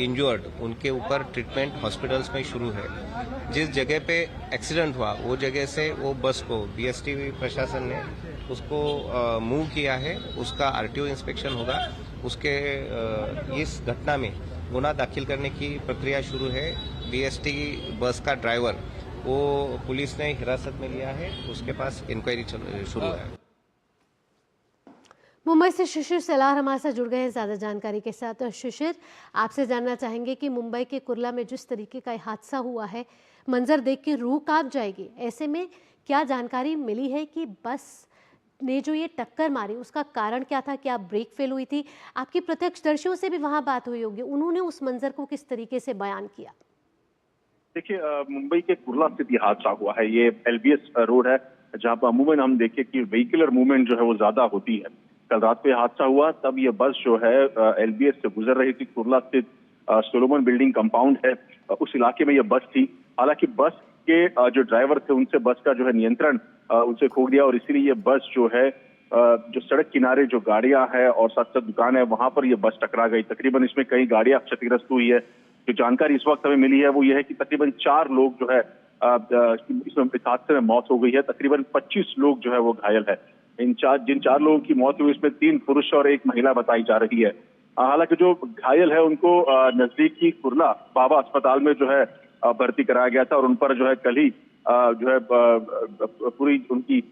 इंजर्ड उनके ऊपर ट्रीटमेंट हॉस्पिटल्स में शुरू है। जिस जगह पे एक्सीडेंट हुआ वो जगह से वो बस को बीएसटी प्रशासन ने उसको मूव किया है। उसका आरटीओ इंस्पेक्शन होगा। उसके इस घटना में गुना दाखिल करने की प्रक्रिया शुरू है। बीएसटी बस का ड्राइवर वो पुलिस ने हिरासत में लिया है, उसके पास इंक्वायरी शुरू है। मुंबई से शिशिर सलार हमारे साथ जुड़ गए हैं ज़्यादा जानकारी के साथ। और शिशिर, आपसे जानना चाहेंगे कि मुंबई के कुर्ला में जिस तरीके का हादसा हुआ है, मंजर देख के रूह कांप जाएगी। ऐसे में क्या जानकारी मिली है कि बस ने जो ये टक्कर मारी उसका कारण क्या था? क्या ब्रेक फेल हुई थी? आपकी प्रत्यक्षदर्शियों से भी वहाँ बात हुई होगी, उन्होंने उस मंजर को किस तरीके से बयान किया? देखिए, मुंबई के कुर्ला स्थित ये हादसा हुआ है। ये एलबीएस रोड है, जहाँ पर अमूमन हम देखें कि व्हीकुलर मूवमेंट जो है वो ज्यादा होती है। कल रात को यह हादसा हुआ, तब ये बस जो है एलबीएस से गुजर रही थी कुर्ला स्थित सोलोमन बिल्डिंग कंपाउंड है, उस इलाके में यह बस थी। हालांकि बस के जो ड्राइवर थे उनसे बस का जो है नियंत्रण उनसे खो गया और इसीलिए ये बस जो है जो सड़क किनारे जो गाड़ियां हैं और साथ साथ दुकान है वहां पर यह बस टकरा गई। तकरीबन इसमें कई गाड़ियां क्षतिग्रस्त हुई है। जो जानकारी इस वक्त हमें मिली है वो ये है कि तकरीबन 4 लोग जो है इसमें इस हादसे में मौत हो गई है। तकरीबन 25 लोग जो है वो घायल है। जिन 4 लोगों की मौत हुई इसमें 3 पुरुष और 1 महिला बताई जा रही है। हालांकि जो घायल है उनको नजदीकी कुर्ला बाबा अस्पताल में जो है भर्ती कराया गया था और उन पर जो है कल ही जो है पूरी उनकी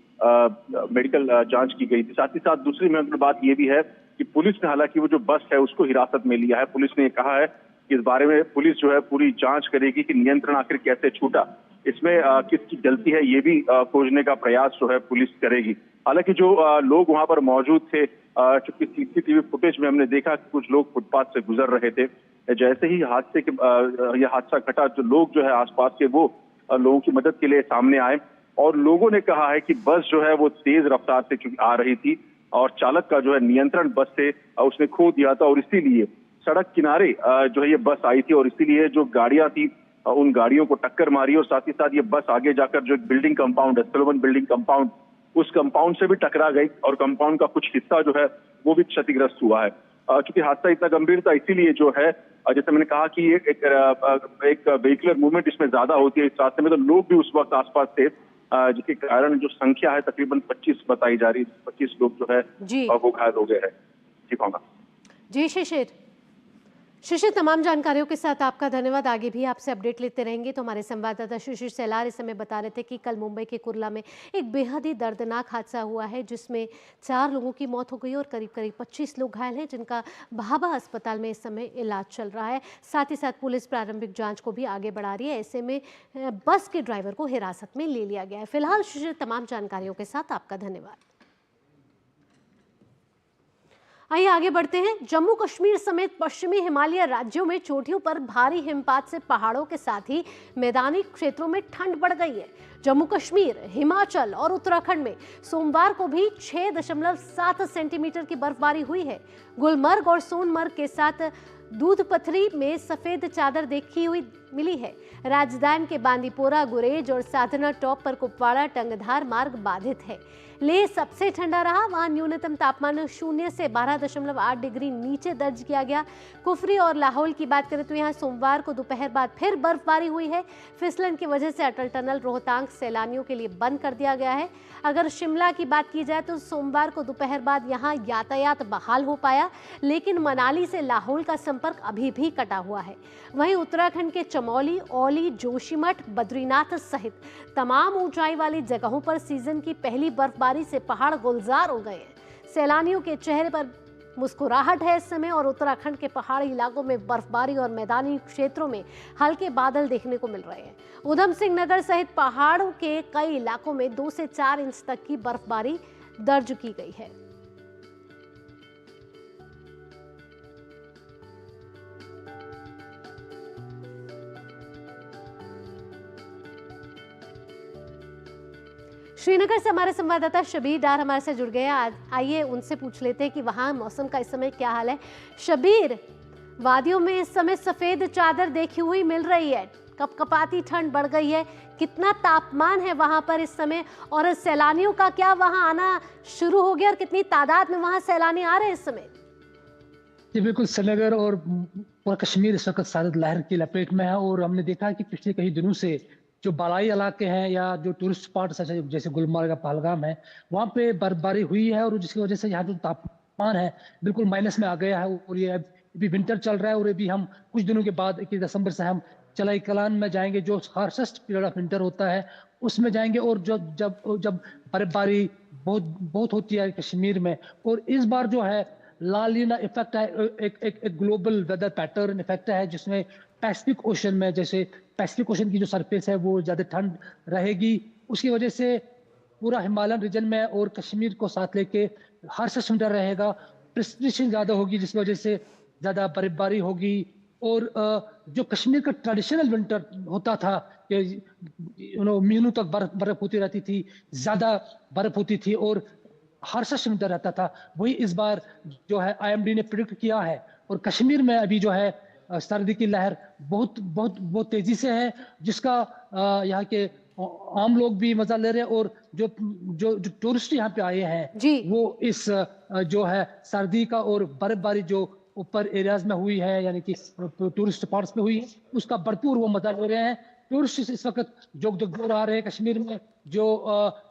मेडिकल जांच की गई थी। साथ ही साथ दूसरी महत्वपूर्ण बात ये भी है कि पुलिस ने हालांकि वो जो बस है उसको हिरासत में लिया है। पुलिस ने कहा है कि इस बारे में पुलिस जो है पूरी जांच करेगी कि नियंत्रण आखिर कैसे छूटा, इसमें किसकी गलती है ये भी खोजने का प्रयास जो है पुलिस करेगी। हालांकि जो लोग वहां पर मौजूद थे, चूंकि सीसीटीवी फुटेज में हमने देखा कि कुछ लोग फुटपाथ से गुजर रहे थे। जैसे ही हादसे के यह हादसा घटा, जो लोग जो है आसपास के वो लोगों की मदद के लिए सामने आए और लोगों ने कहा है कि बस जो है वो तेज रफ्तार से चूंकि आ रही थी और चालक का जो है नियंत्रण बस से उसने खो दिया था और इसीलिए सड़क किनारे जो है ये बस आई थी और इसीलिए जो गाड़ियां थी उन गाड़ियों को टक्कर मारी और साथ ही साथ ये बस आगे जाकर जो बिल्डिंग कंपाउंड है, सोलोमन बिल्डिंग कंपाउंड, उस कंपाउंड से भी टकरा गई और कंपाउंड का कुछ हिस्सा जो है वो भी क्षतिग्रस्त हुआ है। चूंकि हादसा इतना गंभीर था इसीलिए जो है जैसे मैंने कहा कि एक व्हीकुलर मूवमेंट इसमें ज्यादा होती है इस रास्ते में, तो लोग भी उस वक्त आसपास थे जिसके कारण जो संख्या है तकरीबन 25 बताई जा रही है। 25 लोग जो है वो घायल हो गए हैं। जी कहूँगा। जी शिशिर, तमाम जानकारियों के साथ आपका धन्यवाद। आगे भी आपसे अपडेट लेते रहेंगे। तो हमारे संवाददाता शिशिर सेलार इस समय बता रहे थे कि कल मुंबई के कुर्ला में एक बेहद ही दर्दनाक हादसा हुआ है जिसमें 4 लोगों की मौत हो गई और करीब 25 लोग घायल हैं जिनका भाभा अस्पताल में इस समय इलाज चल रहा है। साथ ही साथ पुलिस प्रारंभिक जाँच को भी आगे बढ़ा रही है। ऐसे में बस के ड्राइवर को हिरासत में ले लिया गया है। फिलहाल शिशिर, तमाम जानकारियों के साथ आपका धन्यवाद। आइए आगे बढ़ते हैं। जम्मू कश्मीर समेत पश्चिमी हिमालय राज्यों में चोटियों पर भारी हिमपात से पहाड़ों के साथ ही मैदानी क्षेत्रों में ठंड बढ़ गई है। जम्मू कश्मीर, हिमाचल और उत्तराखंड में सोमवार को भी 6.7 सेंटीमीटर की बर्फबारी हुई है। गुलमर्ग और सोनमर्ग के साथ दूधपथरी में सफेद चादर देखी हुई मिली है। राजधानी के बांदीपोरा, गुरेज और साधना टॉप पर कुपवाड़ा टंगधार मार्ग बाधित है। लेह सबसे ठंडा रहा, वहां न्यूनतम तापमान 0 से 12.8 डिग्री नीचे दर्ज किया गया। कुफरी और लाहौल की बात करें तो यहां सोमवार को दोपहर बाद फिर बर्फबारी हुई है। फिसलन की वजह से अटल टनल रोहतांग सैलानियों के लिए बंद कर दिया गया है। अगर शिमला की बात की जाए तो सोमवार को दोपहर बाद यहां यातायात बहाल हो पाया, लेकिन मनाली से लाहौल का संपर्क अभी भी कटा हुआ है। वहीं उत्तराखंड के चमोली, औली, जोशीमठ, बद्रीनाथ सहित तमाम ऊंचाई वाली जगहों पर सीजन की पहली बर्फबारी से पहाड़ गुलजार हो गए हैं। सैलानियों के चेहरे पर मुस्कुराहट है इस समय और उत्तराखंड के पहाड़ी इलाकों में बर्फबारी और मैदानी क्षेत्रों में हल्के बादल देखने को मिल रहे हैं। उधम सिंह नगर सहित पहाड़ों के कई इलाकों में 2 से 4 इंच तक की बर्फबारी दर्ज की गई है। श्रीनगर से हमारे संवाददाता शबीर डार हमारे से जुड़ गए हैं। आइए उनसे पूछ लेते हैं कि वहां मौसम का इस समय क्या हाल है। शबीर, वादियों में इस समय सफेद चादर देखी हुई मिल रही है, कपकपाती ठंड बढ़ गई है, कितना तापमान है वहां पर इस समय और सैलानियों का क्या वहां आना शुरू हो गया और कितनी तादाद में वहां सैलानी आ रहे हैं इस समय? जी बिल्कुल, श्रीनगर और पूरा कश्मीर इस वक्त सर्द लहर की लपेट में है और हमने देखा कि पिछले कई दिनों से जो बालाई इलाके हैं या जो टूरिस्ट स्पॉट जैसे गुलमर्ग या पहलगाम है वहाँ पे बर्फबारी हुई है और जिसकी वजह से यहाँ जो तापमान है बिल्कुल माइनस में आ गया है और ये अभी विंटर चल रहा है और अभी हम कुछ दिनों के बाद 21 दिसंबर से हम चलाई कलान में जाएंगे जो हार्शेस्ट पीरियड ऑफ विंटर होता है उसमें जाएंगे और जब बर्फबारी बहुत होती है कश्मीर में। और इस बार जो है लालिना इफेक्ट है, एक ग्लोबल वेदर पैटर्न इफेक्ट है जिसमें पैसिफिक ओशन में, जैसे पैसिफिक ओशन की जो सरफेस है वो ज़्यादा ठंड रहेगी, उसकी वजह से पूरा हिमालयन रीजन में और कश्मीर को साथ लेके हार्शेस्ट विंटर रहेगा। प्रेसिपिटेशन ज़्यादा होगी जिसकी वजह से ज़्यादा बर्फबारी होगी और जो कश्मीर का ट्रेडिशनल विंटर होता था कि महीनों तक बर्फ होती रहती थी, ज़्यादा बर्फ होती थी और हार्शेस्ट विंटर रहता था, वही इस बार जो है IMD ने प्रिडिक्ट किया है। और कश्मीर में अभी जो है सर्दी की लहर बहुत बहुत बहुत तेजी से है, जिसका यहाँ के आम लोग भी मजा ले रहे हैं, और जो जो जो टूरिस्ट यहाँ पे आए हैं वो इस जो है सर्दी का और बर्फबारी जो ऊपर एरियाज में हुई है, यानी कि टूरिस्ट स्पॉट्स में हुई है, उसका भरपूर वो मजा ले रहे हैं। टूरिस्ट इस वक्त जोर आ रहे हैं कश्मीर में। जो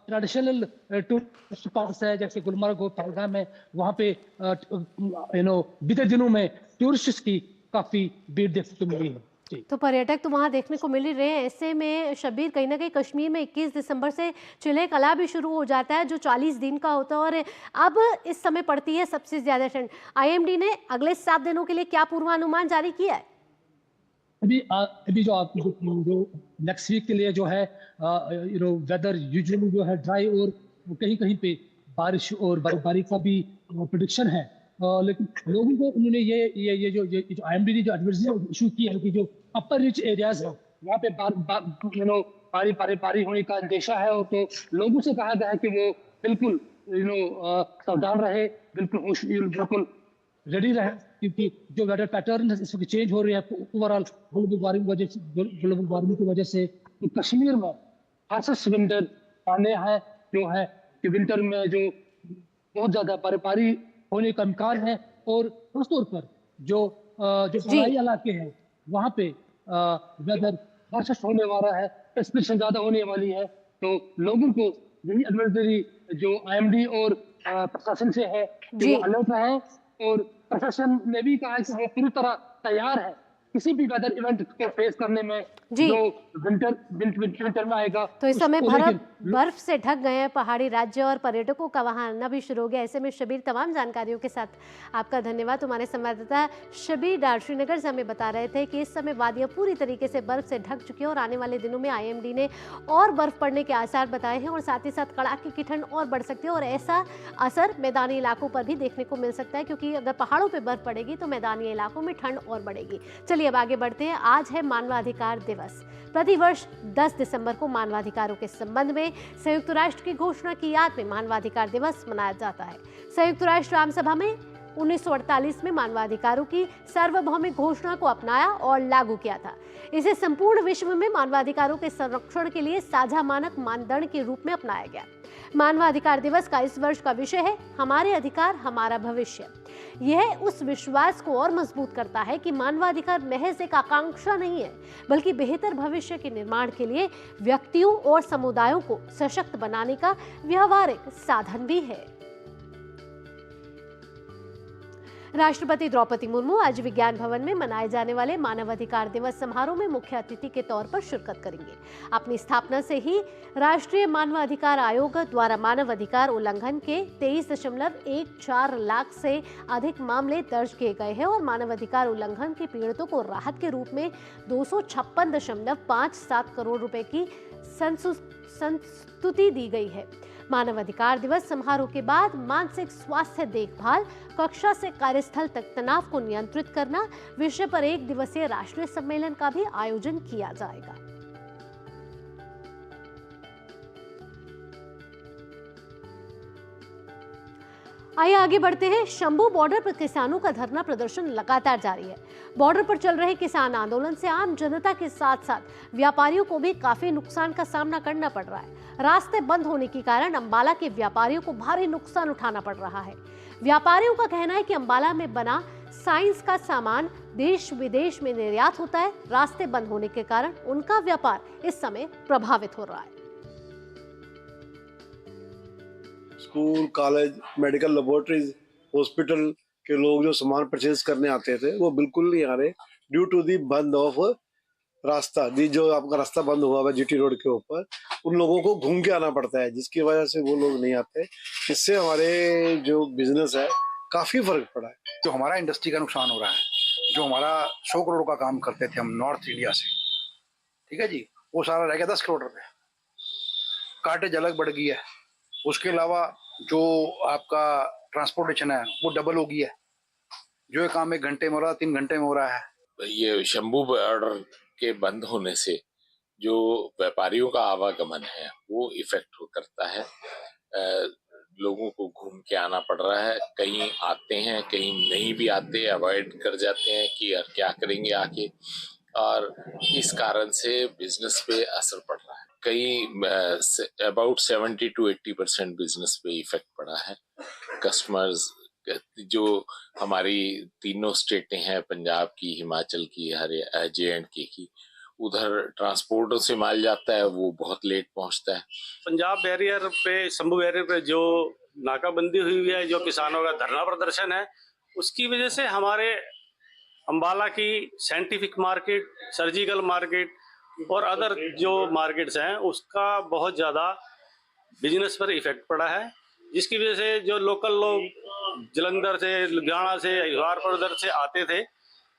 ट्रेडिशनल टूरिस्ट स्पॉट्स है जैसे गुलमर्ग और पहलगाम है, वहाँ पे बीते दिनों में टूरिस्ट की काफी भीड़ देखने को मिली है। तो पर्यटक तो वहाँ देखने को मिल ही रहे हैं। ऐसे में शब्बीर, कहीं ना कहीं कश्मीर में 21 दिसंबर से चिल्हे कला भी शुरू हो जाता है, जो 40 दिन का होता है, और अब इस समय पड़ती है सबसे ज्यादा ठंड। आईएमडी ने अगले 7 दिनों के लिए क्या पूर्वानुमान जारी किया है? अभी जो नेक्स्ट वीक के लिए जो है वेदर यूजुअली जो है ड्राई, और कहीं कहीं पे बारिश और बर्फबारी का भी प्रेडिक्शन है। लेकिन लोगों को उन्होंने ये जो आईएमडी ने जो एडवाइजरी इशू की है कि जो अपर रिच एरियाज है वहाँ पे बारी होने का अंदेशा है, और तो लोगों से कहा गया है कि वो बिल्कुल सावधान रहे, बिल्कुल रेडी रहे, क्योंकि जो वेदर पैटर्न इस वक्त चेंज हो रही है ओवरऑल ग्लोबल वार्मिंग की वजह से, तो कश्मीर में हार्शेस्ट विंटर आने हैं जो है कि विंटर में जो बहुत ज्यादा बर्फबारी होने का इम्कान है, और खासतौर पर जो पहाड़ी इलाके हैं वहाँ पे वेदर हार्शेस्ट होने वाला है, प्रेसिपिटेशन ज्यादा होने वाली है। तो लोगों को यही एडवाइजरी जो आईएमडी और प्रशासन से है कि वो अलर्ट रहे, और प्रशासन ने भी कहा है कि वो पूरी तरह तैयार है किसी भी वेदर इवेंट को फेस करने में जो विंटर में आएगा। तो इस समय बर्फ से ढक गए हैं पहाड़ी राज्य, और पर्यटकों का वहां आना भी शुरू हो गया। ऐसे में शबीर, तमाम जानकारियों के साथ आपका धन्यवाद। हमारे संवाददाता शबीर डार श्रीनगर से हमें बता रहे थे कि इस समय वादियां पूरी तरीके से बर्फ से ढक चुकी है, और आने वाले दिनों में आईएमडी ने और बर्फ पड़ने के आसार बताए हैं, और साथ ही साथ कड़ाके की ठंड और बढ़ सकती है, और ऐसा असर मैदानी इलाकों पर भी देखने को मिल सकता है, क्योंकि अगर पहाड़ों पर बर्फ पड़ेगी तो मैदानी इलाकों में ठंड और बढ़ेगी। चलिए अब आगे बढ़ते हैं। आज है मानवाधिकार दिवस। प्रतिवर्ष 10 दिसंबर को मानवाधिकारों के संबंध में संयुक्त राष्ट्र की घोषणा की याद में मानवाधिकार दिवस मनाया जाता है। संयुक्त राष्ट्र आम सभा में 1948 में मानवाधिकारों की सार्वभौमिक घोषणा को अपनाया और लागू किया था। इसे संपूर्ण विश्व में मानवाधिकारों के संरक्षण के लिए साझा मानक मानदंड के रूप में अपनाया गया। मानवाधिकार दिवस का इस वर्ष का विषय है हमारे अधिकार हमारा भविष्य। यह उस विश्वास को और मजबूत करता है कि मानवाधिकार महज एक आकांक्षा नहीं है, बल्कि बेहतर भविष्य के निर्माण के लिए व्यक्तियों और समुदायों को सशक्त बनाने का व्यवहारिक साधन भी है। राष्ट्रपति द्रौपदी मुर्मू आज विज्ञान भवन में मनाए जाने वाले मानवाधिकार दिवस समारोह में मुख्य अतिथि के तौर पर शिरकत करेंगे। अपनी स्थापना से ही राष्ट्रीय मानवाधिकार आयोग द्वारा मानवाधिकार उल्लंघन के 23.14 लाख से अधिक मामले दर्ज किए गए हैं, और मानवाधिकार उल्लंघन के पीड़ितों को राहत के रूप में 256.57 करोड़ रुपए की संस्तुति दी गई है। मानवाधिकार दिवस समारोह के बाद मानसिक स्वास्थ्य देखभाल, कक्षा से कार्यस्थल तक तनाव को नियंत्रित करना विषय पर 1 दिवसीय राष्ट्रीय सम्मेलन का भी आयोजन किया जाएगा। आइए आगे बढ़ते हैं। शंभू बॉर्डर पर किसानों का धरना प्रदर्शन लगातार जारी है। बॉर्डर पर चल रहे किसान आंदोलन से आम जनता के साथ साथ व्यापारियों को भी काफी नुकसान का सामना करना पड़ रहा है। रास्ते बंद होने के कारण अंबाला के व्यापारियों को भारी नुकसान उठाना पड़ रहा है। व्यापारियों का कहना है कि अंबाला में बना साइंस का सामान देश विदेश में निर्यात होता है। रास्ते बंद होने के कारण उनका व्यापार इस समय प्रभावित हो रहा है। School, college, medical laboratories, hospital के लोग जो सामान परचेज करने आते थे वो बिल्कुल नहीं आ रहे ड्यू टू दी बंद ऑफ रास्ता। जो आपका रास्ता बंद हुआ है जीटी रोड के ऊपर, उन लोगों को घूम के आना पड़ता है, जिसकी वजह से वो लोग नहीं आते। इससे हमारे जो बिजनेस है काफी फर्क पड़ा है। जो हमारा इंडस्ट्री का नुकसान हो रहा है, जो हमारा 100 करोड़ का काम करते थे हम नॉर्थ इंडिया से, ठीक है जी, वो सारा रह गया 10 करोड़ रुपए। कार्टेज अलग बढ़ गई है। उसके अलावा जो आपका ट्रांसपोर्टेशन है वो डबल हो गई है। जो ये काम 1 घंटे में हो रहा है 3 घंटे में हो रहा है। ये शंभू बॉर्डर के बंद होने से जो व्यापारियों का आवागमन है वो इफेक्ट करता है। लोगों को घूम के आना पड़ रहा है। कहीं आते हैं, कहीं नहीं भी आते, अवॉइड कर जाते हैं कि यार क्या करेंगे आके, और इस कारण से बिजनेस पे असर पड़ रहा है। कई अबाउट 70 to 80% बिजनेस पे इफेक्ट पड़ा है। कस्टमर्स जो हमारी तीनों स्टेटें हैं, पंजाब की, हिमाचल की, JNK की, उधर ट्रांसपोर्टों से माल जाता है, वो बहुत लेट पहुंचता है। पंजाब बैरियर पे, शंभू बैरियर पे जो नाकाबंदी हुई है, जो किसानों का धरना प्रदर्शन है, उसकी वजह से हमारे अंबाला की साइंटिफिक मार्केट, सर्जिकल मार्केट और अदर जो मार्केट्स हैं, उसका बहुत ज़्यादा बिजनेस पर इफेक्ट पड़ा है, जिसकी वजह से जो लोकल लोग जलंधर से, लुधियाना से, हिसारपुर उधर से आते थे,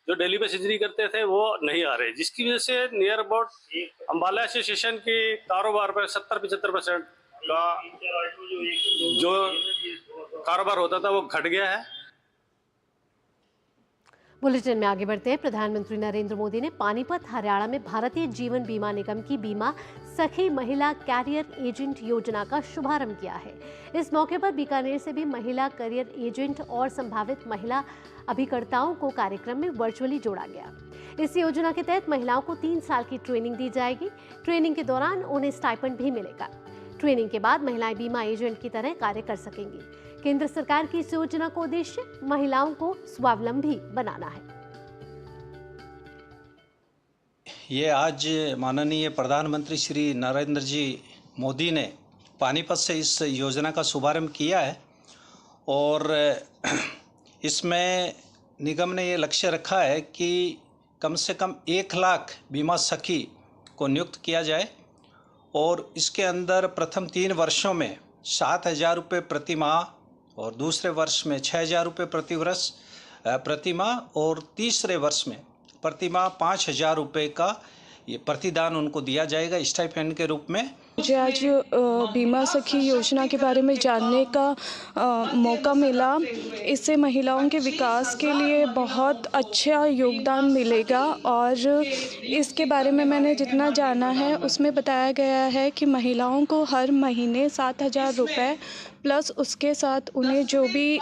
जो डेली पे सर्जरी करते थे, वो नहीं आ रहे, जिसकी वजह से नियर अबाउट अंबाला एसोसिएशन के कारोबार पर 70-75% का जो कारोबार होता था वो घट गया है। बुलेटिन में आगे बढ़ते हैं। प्रधानमंत्री नरेंद्र मोदी ने पानीपत, हरियाणा में भारतीय जीवन बीमा निगम की बीमा सखी महिला कैरियर एजेंट योजना का शुभारंभ किया है। इस मौके पर बीकानेर से भी महिला कैरियर एजेंट और संभावित महिला अभिकर्ताओं को कार्यक्रम में वर्चुअली जोड़ा गया। इस योजना के तहत महिलाओं को 3 साल की ट्रेनिंग दी जाएगी। ट्रेनिंग के दौरान उन्हें स्टाइपेंड भी मिलेगा। ट्रेनिंग के बाद महिलाएं बीमा एजेंट की तरह कार्य कर सकेंगी। केंद्र सरकार की इस योजना का उद्देश्य महिलाओं को स्वावलंबी बनाना है। ये आज माननीय प्रधानमंत्री श्री नरेंद्र जी मोदी ने पानीपत से इस योजना का शुभारंभ किया है और इसमें निगम ने ये लक्ष्य रखा है कि कम से कम 1 लाख बीमा सखी को नियुक्त किया जाए और इसके अंदर प्रथम 3 वर्षों में 7,000 रुपये प्रति माह और दूसरे वर्ष में 6,000 रुपये प्रति माह और तीसरे वर्ष में प्रति माह 5,000 रुपये का ये प्रतिदान उनको दिया जाएगा स्टाइपेंड के रूप में। मुझे आज बीमा सखी योजना के बारे में जानने का मौका मिला। इससे महिलाओं के विकास के लिए बहुत अच्छा योगदान मिलेगा और इसके बारे में मैंने जितना जाना है उसमें बताया गया है कि महिलाओं को हर महीने 7,000 रुपये प्लस उसके साथ उन्हें जो भी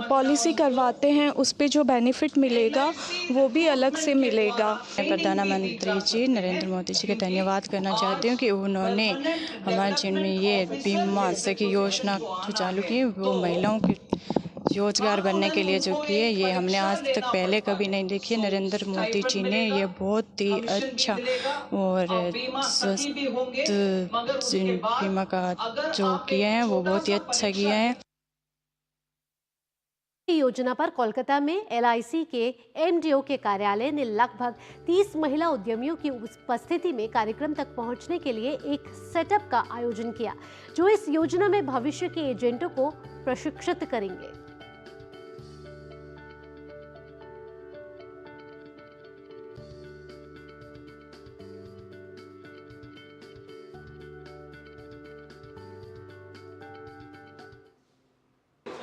पॉलिसी करवाते हैं उस पे जो बेनिफिट मिलेगा वो भी अलग से मिलेगा। मैं प्रधानमंत्री जी नरेंद्र मोदी जी का धन्यवाद करना चाहती हूँ कि उन्होंने हमारे जिनमें ये बीमा सखी योजना जो चालू की वो महिलाओं की रोजगार बनने के लिए जो किए, ये हमने आज तक पहले कभी नहीं देखी। नरेंद्र मोदी जी ने ये बहुत ही अच्छा और स्वस्थ बीमा का जो किया है वो बहुत ही अच्छा किया है। योजना पर कोलकाता में LIC के MDO के कार्यालय ने लगभग 30 महिला उद्यमियों की उपस्थिति में कार्यक्रम तक पहुंचने के लिए एक सेटअप का आयोजन किया, जो इस योजना में भविष्य के एजेंटों को प्रशिक्षित करेंगे।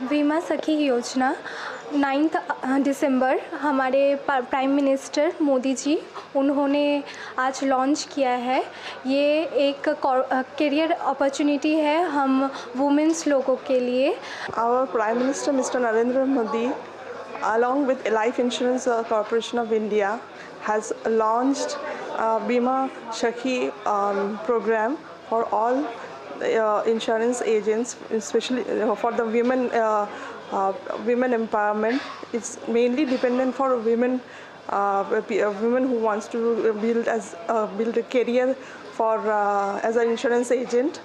बीमा सखी योजना 9 दिसंबर हमारे प्राइम मिनिस्टर मोदी जी उन्होंने आज लॉन्च किया है। ये एक करियर अपॉर्चुनिटी है हम वुमेन्स लोगों के लिए। Our prime minister mister Narendra Modi along with Life Insurance Corporation of India has launched Bima Sakhi program for all insurance agents, especially for the women empowerment. It's mainly dependent for women who wants to build a career for as an insurance agent.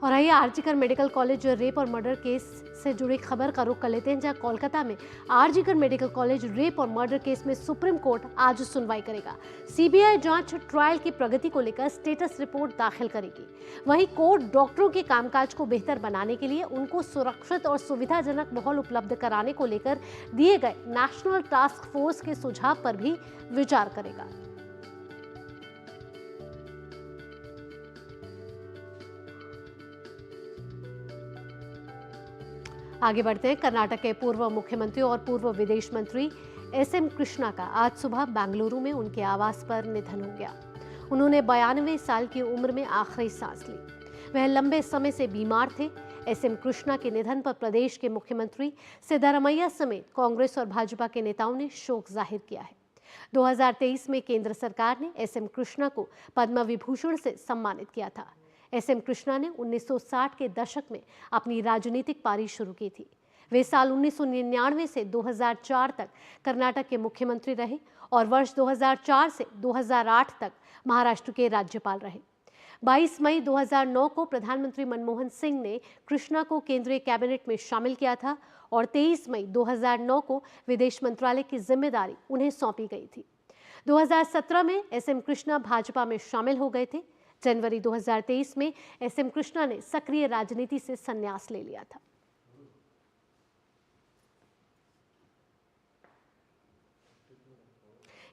और आइए RG Kar medical college rape और murder case से जुड़ी खबर का रुख कर लेते हैं, जहां कोलकाता में आरजीकर मेडिकल कॉलेज रेप और मर्डर केस में सुप्रीम कोर्ट आज सुनवाई करेगा। सीबीआई जांच ट्रायल की प्रगति को लेकर स्टेटस रिपोर्ट दाखिल करेगी। वहीं कोर्ट डॉक्टरों के कामकाज को बेहतर बनाने के लिए उनको सुरक्षित और सुविधाजनक माहौल उपलब्ध कराने को लेकर दिए गए नेशनल टास्क फोर्स के सुझाव पर भी विचार करेगा। आगे बढ़ते हैं। कर्नाटक के पूर्व मुख्यमंत्री और पूर्व विदेश मंत्री SM कृष्णा का आज सुबह बेंगलुरु में उनके आवास पर निधन हो गया। उन्होंने 92 साल की उम्र में आखिरी सांस ली। वह लंबे समय से बीमार थे। एसएम कृष्णा के निधन पर प्रदेश के मुख्यमंत्री सिद्धारमैया समेत कांग्रेस और भाजपा के नेताओं ने शोक जाहिर किया है। 2023 में केंद्र सरकार ने एसएम कृष्णा को पद्म विभूषण से सम्मानित किया था। एसएम कृष्णा ने 1960 के दशक में अपनी राजनीतिक पारी शुरू की थी। वे साल 1999 से 2004 तक कर्नाटक के मुख्यमंत्री रहे और वर्ष 2004 से 2008 तक महाराष्ट्र के राज्यपाल रहे। 22 मई 2009 को प्रधानमंत्री मनमोहन सिंह ने कृष्णा को केंद्रीय कैबिनेट में शामिल किया था और 23 मई 2009 को विदेश मंत्रालय की जिम्मेदारी उन्हें सौंपी गई थी। 2017 में एसएम कृष्णा भाजपा में शामिल हो गए थे। जनवरी 2023 में एसएम कृष्णा ने सक्रिय राजनीति से संन्यास ले लिया था।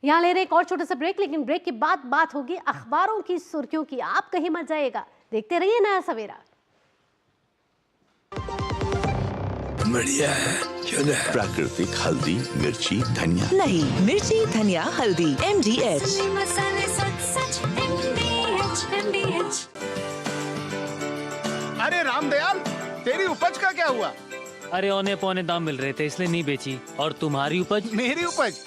यहाँ ले रहे एक और छोटा सा ब्रेक, लेकिन ब्रेक के बाद बात होगी अखबारों की सुर्खियों की। आप कहीं मत जाइएगा, देखते रहिए नया सवेरा। बढ़िया है, क्यों नहीं? प्राकृतिक हल्दी, मिर्ची, धनिया। नहीं, मिर्ची, धनिया, हल्दी, MDH। अरे रामदयाल, तेरी उपज का क्या हुआ? अरे औने पौने दाम मिल रहे थे इसलिए नहीं बेची। और तुम्हारी उपज? मेरी उपज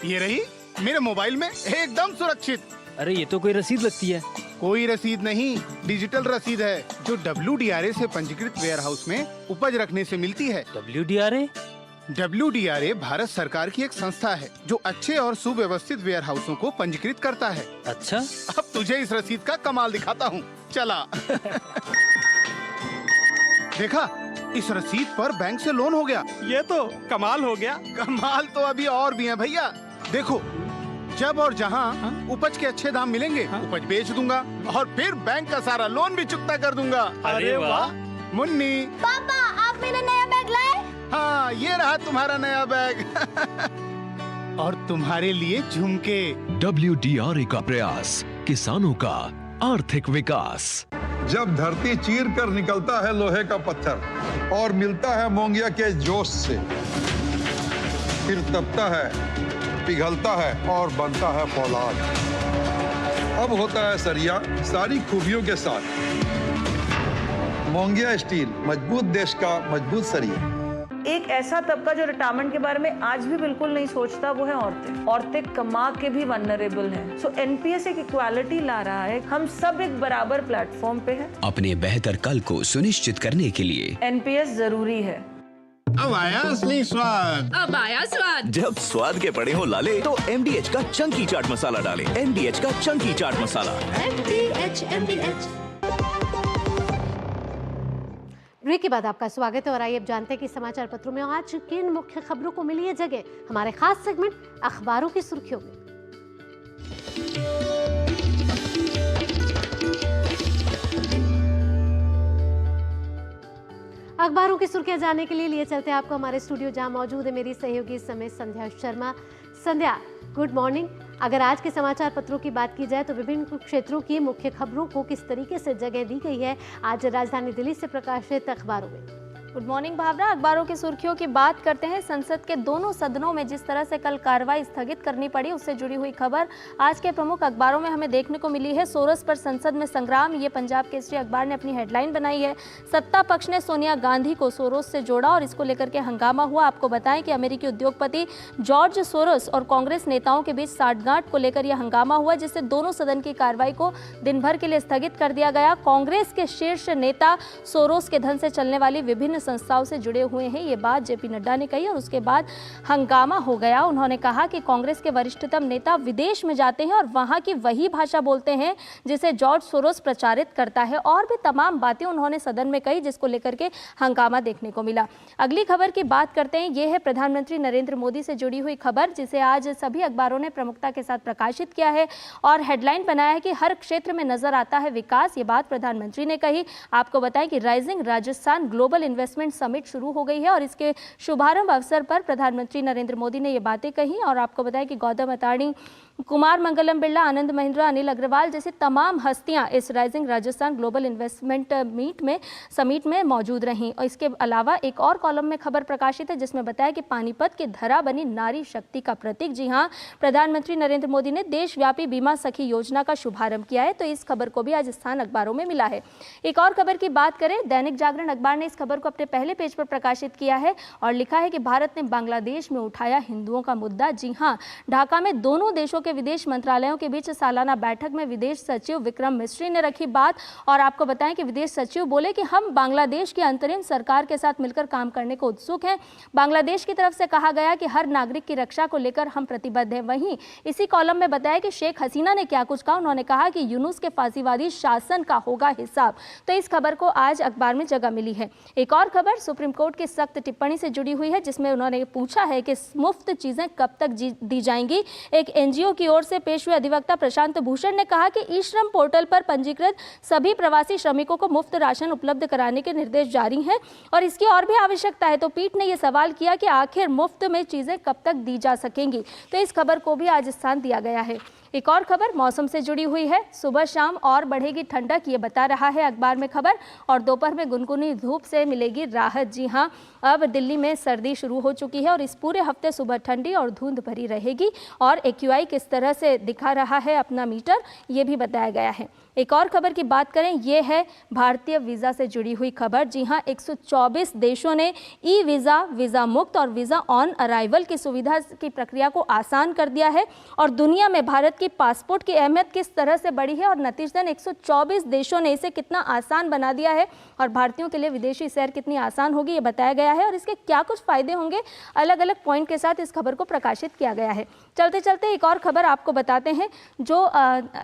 ये रही मेरे मोबाइल में एकदम सुरक्षित। अरे ये तो कोई रसीद लगती है। कोई रसीद नहीं, डिजिटल रसीद है जो WDRA से पंजीकृत वेयर हाउस में उपज रखने से मिलती है। WDRA? WDRA भारत सरकार की एक संस्था है जो अच्छे और सुव्यवस्थित वेयर हाउसों को पंजीकृत करता है। अच्छा, अब तुझे इस रसीद का कमाल दिखाता हूँ, चला। देखा, इस रसीद पर बैंक से लोन हो गया। ये तो कमाल हो गया। कमाल तो अभी और भी है भैया। देखो, जब और जहाँ उपज के अच्छे दाम मिलेंगे, उपज बेच दूंगा और फिर बैंक का सारा लोन भी चुकता कर दूंगा। अरे वाह। मुन्नी, पापा, आप मेरा नया बैग लाए? हाँ, ये रहा तुम्हारा नया बैग। और तुम्हारे लिए झुमके। WDRA का प्रयास, किसानों का आर्थिक विकास। जब धरती चीर कर निकलता है लोहे का पत्थर और मिलता है मोंगिया के जोश से, फिर तपता है, पिघलता है और बनता है फौलाद। अब होता है सरिया सारी खूबियों के साथ। मोंगिया स्टील, मजबूत देश का मजबूत सरिया। एक ऐसा तबका जो रिटायरमेंट के बारे में आज भी बिल्कुल नहीं सोचता, वो है औरतें। औरतें कमा के भी वल्नरेबल हैं। सो NPS एक इक्वालिटी ला रहा है। हम सब एक बराबर प्लेटफॉर्म पे हैं। अपने बेहतर कल को सुनिश्चित करने के लिए NPS जरूरी है। अब आया असली स्वाद। अब आया स्वाद। जब स्वाद के पड़े हो लाले तो MDH का चंकी चाट मसाला डालें। MDH का चंकी चाट मसाला। MDH। ब्रेक के बाद आपका स्वागत है और आइए अब जानते हैं कि समाचार पत्रों में आज किन मुख्य खबरों को मिली है जगह। हमारे खास सेगमेंट अखबारों की सुर्खियों में। अखबारों की सुर्खियां जानने के लिए चलते हैं आपको हमारे स्टूडियो, जहां मौजूद है मेरी सहयोगी इस समय संध्या शर्मा। संध्या, गुड मॉर्निंग। अगर आज के समाचार पत्रों की बात की जाए तो विभिन्न क्षेत्रों की मुख्य खबरों को किस तरीके से जगह दी गई है आज राजधानी दिल्ली से प्रकाशित अखबारों में? गुड मॉर्निंग भावना। अखबारों की सुर्खियों की बात करते हैं। संसद के दोनों सदनों में जिस तरह से कल कार्रवाई स्थगित करनी पड़ी, उससे जुड़ी हुई खबर आज के प्रमुख अखबारों में हमें देखने को मिली है। सोरस पर संसद में संग्राम, ये पंजाब केसरी अखबार ने अपनी हेडलाइन बनाई है। सत्ता पक्ष ने सोनिया गांधी को सोरोस से जोड़ा और इसको लेकर के हंगामा हुआ। आपको बताएं कि अमेरिकी उद्योगपति जॉर्ज सोरोस और कांग्रेस नेताओं के बीच साठगांठ को लेकर यह हंगामा हुआ, जिससे दोनों सदन की कार्रवाई को दिन भर के लिए स्थगित कर दिया गया। कांग्रेस के शीर्ष नेता सोरोस के धन से चलने वाली विभिन्न संस्थाओं से जुड़े हुए हैं, ये बात जेपी नड्डा ने कही और उसके बाद हंगामा हो गया। उन्होंने कहा कि कांग्रेस के वरिष्ठतम नेता विदेश में जाते हैं और वहां की वही भाषा बोलते हैं जिसे जॉर्ज सोरोस प्रचारित करता है, और भी तमाम बातें उन्होंने सदन में कही, जिसको लेकर के हंगामा देखने को मिला। अगली खबर की बात करते हैं। ये है प्रधानमंत्री नरेंद्र मोदी से जुड़ी हुई खबर, जिसे आज सभी अखबारों ने प्रमुखता के साथ प्रकाशित किया है और हेडलाइन बनाया है कि हर क्षेत्र में नजर आता है विकास। ये बात प्रधानमंत्री ने कही। आपको बताएं कि rising Rajasthan global investment summit शुरू हो गई है और इसके शुभारंभ अवसर पर प्रधानमंत्री नरेंद्र मोदी ने ये बातें कही। और आपको बताएं कि गौतम अडानी कुमार मंगलम बिरला, आनंद महिंद्रा, अनिल अग्रवाल जैसी तमाम हस्तियां इस rising Rajasthan global investment summit में मौजूद रहीं। और इसके अलावा एक और कॉलम में खबर प्रकाशित है जिसमें बताया कि पानीपत की धरा बनी नारी शक्ति का प्रतीक। जी हां, प्रधानमंत्री नरेंद्र मोदी ने देशव्यापी बीमा सखी योजना का शुभारंभ किया है, तो इस खबर को भी आज स्थान अखबारों में मिला है। एक और खबर की बात करें, दैनिक जागरण अखबार ने इस खबर को अपने पहले पेज पर प्रकाशित किया है और लिखा है कि भारत ने बांग्लादेश में उठाया हिंदुओं का मुद्दा। जी हां, ढाका में दोनों देशों के विदेश मंत्रालयों के बीच सालाना बैठक में विदेश सचिव विक्रम मिस्री ने रखी बात। और आपको बताएं कि विदेश सचिव बोले कि हम बांग्लादेश की अंतरिम सरकार के साथ मिलकर काम करने को उत्सुक हैं। बांग्लादेश की तरफ से कहा गया कि हर नागरिक की रक्षा को लेकर हम प्रतिबद्ध हैं। वहीं इसी कॉलम में बताया कि शेख हसीना ने क्या कुछ कहा। उन्होंने कहा कि यूनुस के फांसीवादी शासन का होगा हिसाब। तो इस खबर को आज अखबार में जगह मिली है। एक और खबर सुप्रीम कोर्ट की सख्त टिप्पणी से जुड़ी हुई है जिसमें उन्होंने पूछा है कि मुफ्त चीजें कब तक दी जाएंगी। एक एनजीओ की ओर से पेश हुए अधिवक्ता प्रशांत भूषण ने कहा कि ई श्रम पोर्टल पर पंजीकृत सभी प्रवासी श्रमिकों को मुफ्त राशन उपलब्ध कराने के निर्देश जारी हैं और इसकी और भी आवश्यकता है। तो पीठ ने यह सवाल किया कि आखिर मुफ्त में चीजें कब तक दी जा सकेंगी। तो इस खबर को भी आज स्थान दिया गया है। एक और खबर मौसम से जुड़ी हुई है। सुबह शाम और बढ़ेगी ठंडक, ये बता रहा है अखबार में खबर। और दोपहर में गुनगुनी धूप से मिलेगी राहत। जी हां, अब दिल्ली में सर्दी शुरू हो चुकी है और इस पूरे हफ्ते सुबह ठंडी और धुंध भरी रहेगी। और AQI किस तरह से दिखा रहा है अपना मीटर, ये भी बताया गया है। एक और खबर की बात करें, ये है भारतीय वीज़ा से जुड़ी हुई खबर। जी हां, 124 देशों ने ई वीज़ा, वीज़ा मुक्त और वीज़ा ऑन अराइवल की सुविधा की प्रक्रिया को आसान कर दिया है। और दुनिया में भारत की पासपोर्ट की अहमियत किस तरह से बढ़ी है और नतीजतन 124 देशों ने इसे कितना आसान बना दिया है और भारतीयों के लिए विदेशी सैर कितनी आसान होगी, ये बताया गया है। और इसके क्या कुछ फायदे होंगे, अलग अलग पॉइंट के साथ इस खबर को प्रकाशित किया गया है। चलते चलते एक और खबर आपको बताते हैं जो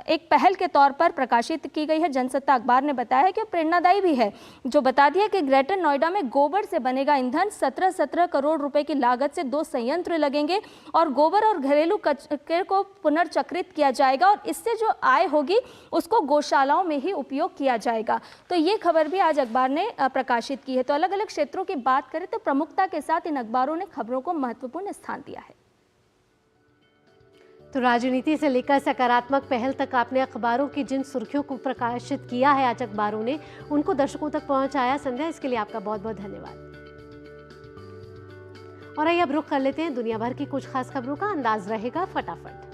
एक पहल के तौर पर प्रकाशित की गई है। जनसत्ता अखबार ने बताया है कि प्रेरणादायी भी है, जो बताती है कि ग्रेटर नोएडा में गोबर से बनेगा ईंधन। 17 करोड़ रुपए की लागत से 2 संयंत्र लगेंगे और गोबर और घरेलू कचरे को पुनर्चक्रित किया जाएगा और इससे जो आय होगी उसको गौशालाओं में ही उपयोग किया जाएगा। तो ये खबर भी आज अखबार ने प्रकाशित की है। तो अलग अलग क्षेत्रों की बात करें तो प्रमुखता के साथ इन अखबारों ने खबरों को महत्वपूर्ण स्थान दिया है। तो राजनीति से लेकर सकारात्मक पहल तक आपने अखबारों की जिन सुर्खियों को प्रकाशित किया है आज अखबारों ने, उनको दर्शकों तक पहुंचाया। संध्या, इसके लिए आपका बहुत बहुत धन्यवाद। और आइए अब रुख कर लेते हैं दुनिया भर की कुछ खास खबरों का। अंदाज रहेगा फटाफट।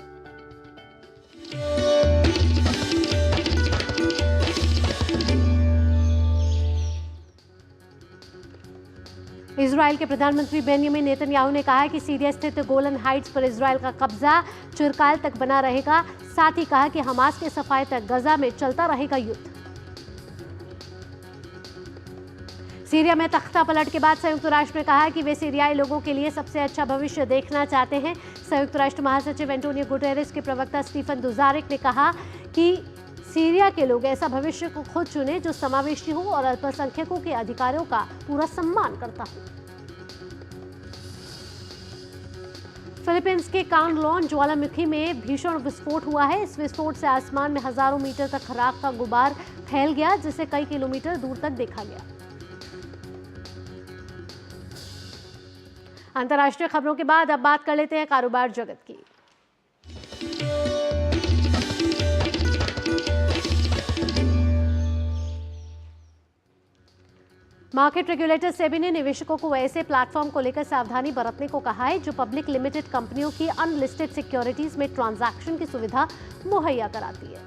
इजराइल के प्रधानमंत्री बेंजामिन नेतन्याहू ने कहा है कि सीरिया स्थित गोलन हाइट्स पर इजराइल का कब्जा चिरकाल तक बना रहेगा। साथ ही कहा कि हमास के सफाए तक गजा में चलता रहेगा युद्ध। सीरिया में तख्ता पलट के बाद संयुक्त राष्ट्र ने कहा है कि वे सीरियाई लोगों के लिए सबसे अच्छा भविष्य देखना चाहते हैं। संयुक्त राष्ट्र महासचिव एंटोनियो गुटेरेस के प्रवक्ता स्टीफन दुजारिक ने कहा कि सीरिया के लोग ऐसा भविष्य को खुद चुने जो समावेशी हो और अल्पसंख्यकों के अधिकारों का पूरा सम्मान करता हो। फिलीपींस के कांगलोन ज्वालामुखी में भीषण विस्फोट हुआ है। इस विस्फोट से आसमान में हजारों मीटर तक राख का गुबार फैल गया, जिसे कई किलोमीटर दूर तक देखा गया। अंतर्राष्ट्रीय खबरों के बाद अब बात कर लेते हैं कारोबार जगत की। मार्केट रेगुलेटर सेबी ने निवेशकों को ऐसे प्लेटफॉर्म को लेकर सावधानी बरतने को कहा है जो पब्लिक लिमिटेड कंपनियों की अनलिस्टेड सिक्योरिटीज में ट्रांजैक्शन की सुविधा मुहैया कराती है।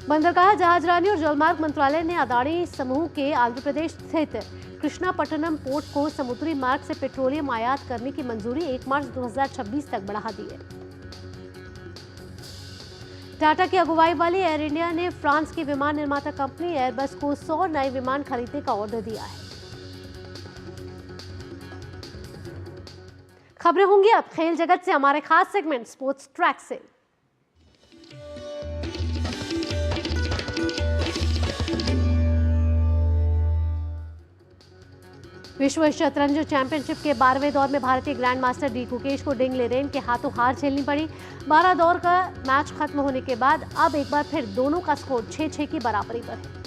बंदरगाह, जहाजरानी और जलमार्ग मंत्रालय ने अदानी समूह के आंध्र प्रदेश स्थित कृष्णापट्टनम पोर्ट को समुद्री मार्ग से पेट्रोलियम आयात करने की मंजूरी 1 मार्च 2026 तक बढ़ा दी है। टाटा की अगुवाई वाली एयर इंडिया ने फ्रांस की विमान निर्माता कंपनी एयरबस को 100 नए विमान खरीदने का ऑर्डर दिया है। खबरें होंगी अब खेल जगत से, हमारे खास सेगमेंट स्पोर्ट्स ट्रैक से। विश्व शतरंज चैंपियनशिप के 12वें दौर में भारतीय ग्रैंड मास्टर डी गुकेश को डिंग लेरेन के हाथों हार झेलनी पड़ी। 12 दौर का मैच खत्म होने के बाद अब एक बार फिर दोनों का स्कोर 6-6 की बराबरी पर है।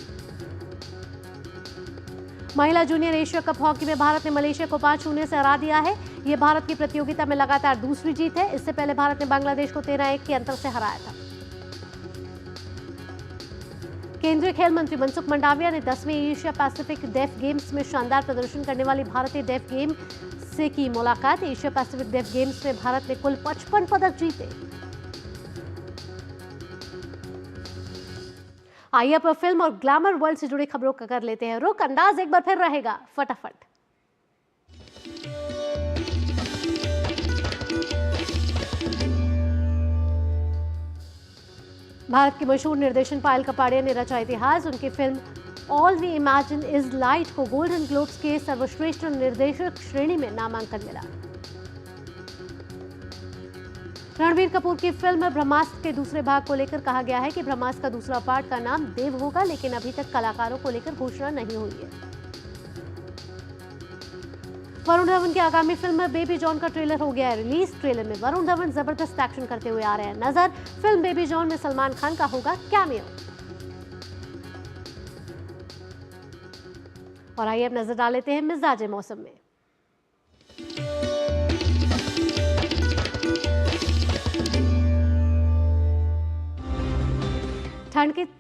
महिला जूनियर एशिया कप हॉकी में भारत ने मलेशिया को 5-0 से हरा दिया है। ये भारत की प्रतियोगिता में लगातार दूसरी जीत है। इससे पहले भारत ने बांग्लादेश को 13-1 के अंतर से हराया था। केंद्रीय खेल मंत्री मनसुख मंडाविया ने 10वें एशिया पैसिफिक डेफ गेम्स में शानदार प्रदर्शन करने वाली भारतीय डेफ गेम से की मुलाकात। एशिया पैसिफिक डेफ गेम्स में भारत ने कुल 55 पदक जीते। आइए अब फिल्म और ग्लैमर वर्ल्ड से जुड़ी खबरों का कर लेते हैं रुख। अंदाज एक बार फिर रहेगा फटाफट। भारत की मशहूर निर्देशन पायल कपाड़िया ने रचा इतिहास। उनकी film All We Imagine as Light को गोल्डन ग्लोब्स के सर्वश्रेष्ठ निर्देशक श्रेणी में नामांकन मिला। रणबीर कपूर की फिल्म ब्रह्मास्त्र के दूसरे भाग को लेकर कहा गया है कि ब्रह्मास्त्र का दूसरा पार्ट का नाम देव होगा, लेकिन अभी तक कलाकारों को लेकर घोषणा नहीं हुई है। वरुण धवन की आगामी फिल्म बेबी जॉन का ट्रेलर हो गया है रिलीज। ट्रेलर में वरुण धवन जबरदस्त एक्शन करते हुए आ रहे हैं नजर। फिल्म बेबी जॉन में सलमान खान का होगा कैमियो। और आइए अब नजर डाल लेते हैं मिजाजे मौसम में। ठंड के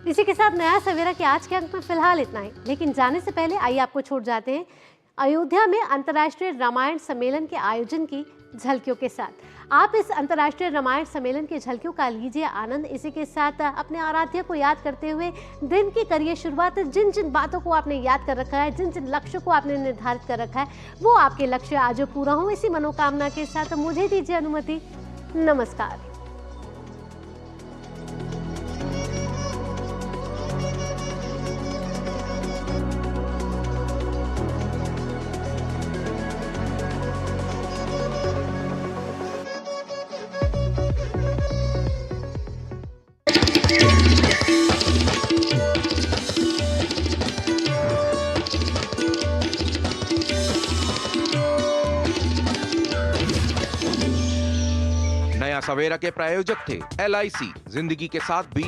इसी के साथ नया सवेरा के आज के अंक में फिलहाल इतना ही, लेकिन जाने से पहले आइए आपको छोड़ जाते हैं अयोध्या में अंतर्राष्ट्रीय रामायण सम्मेलन के आयोजन की झलकियों के साथ। आप इस अंतर्राष्ट्रीय रामायण सम्मेलन की झलकियों का लीजिए आनंद। इसी के साथ अपने आराध्य को याद करते हुए दिन की करिए शुरुआत। जिन जिन बातों को आपने याद कर रखा है, जिन जिन लक्ष्यों को आपने निर्धारित कर रखा है, वो आपके लक्ष्य आज पूरा हो। इसी मनोकामना के साथ मुझे दीजिए अनुमति। नमस्कार। नया सवेरा के प्रायोजक थे LIC, जिंदगी के साथ भी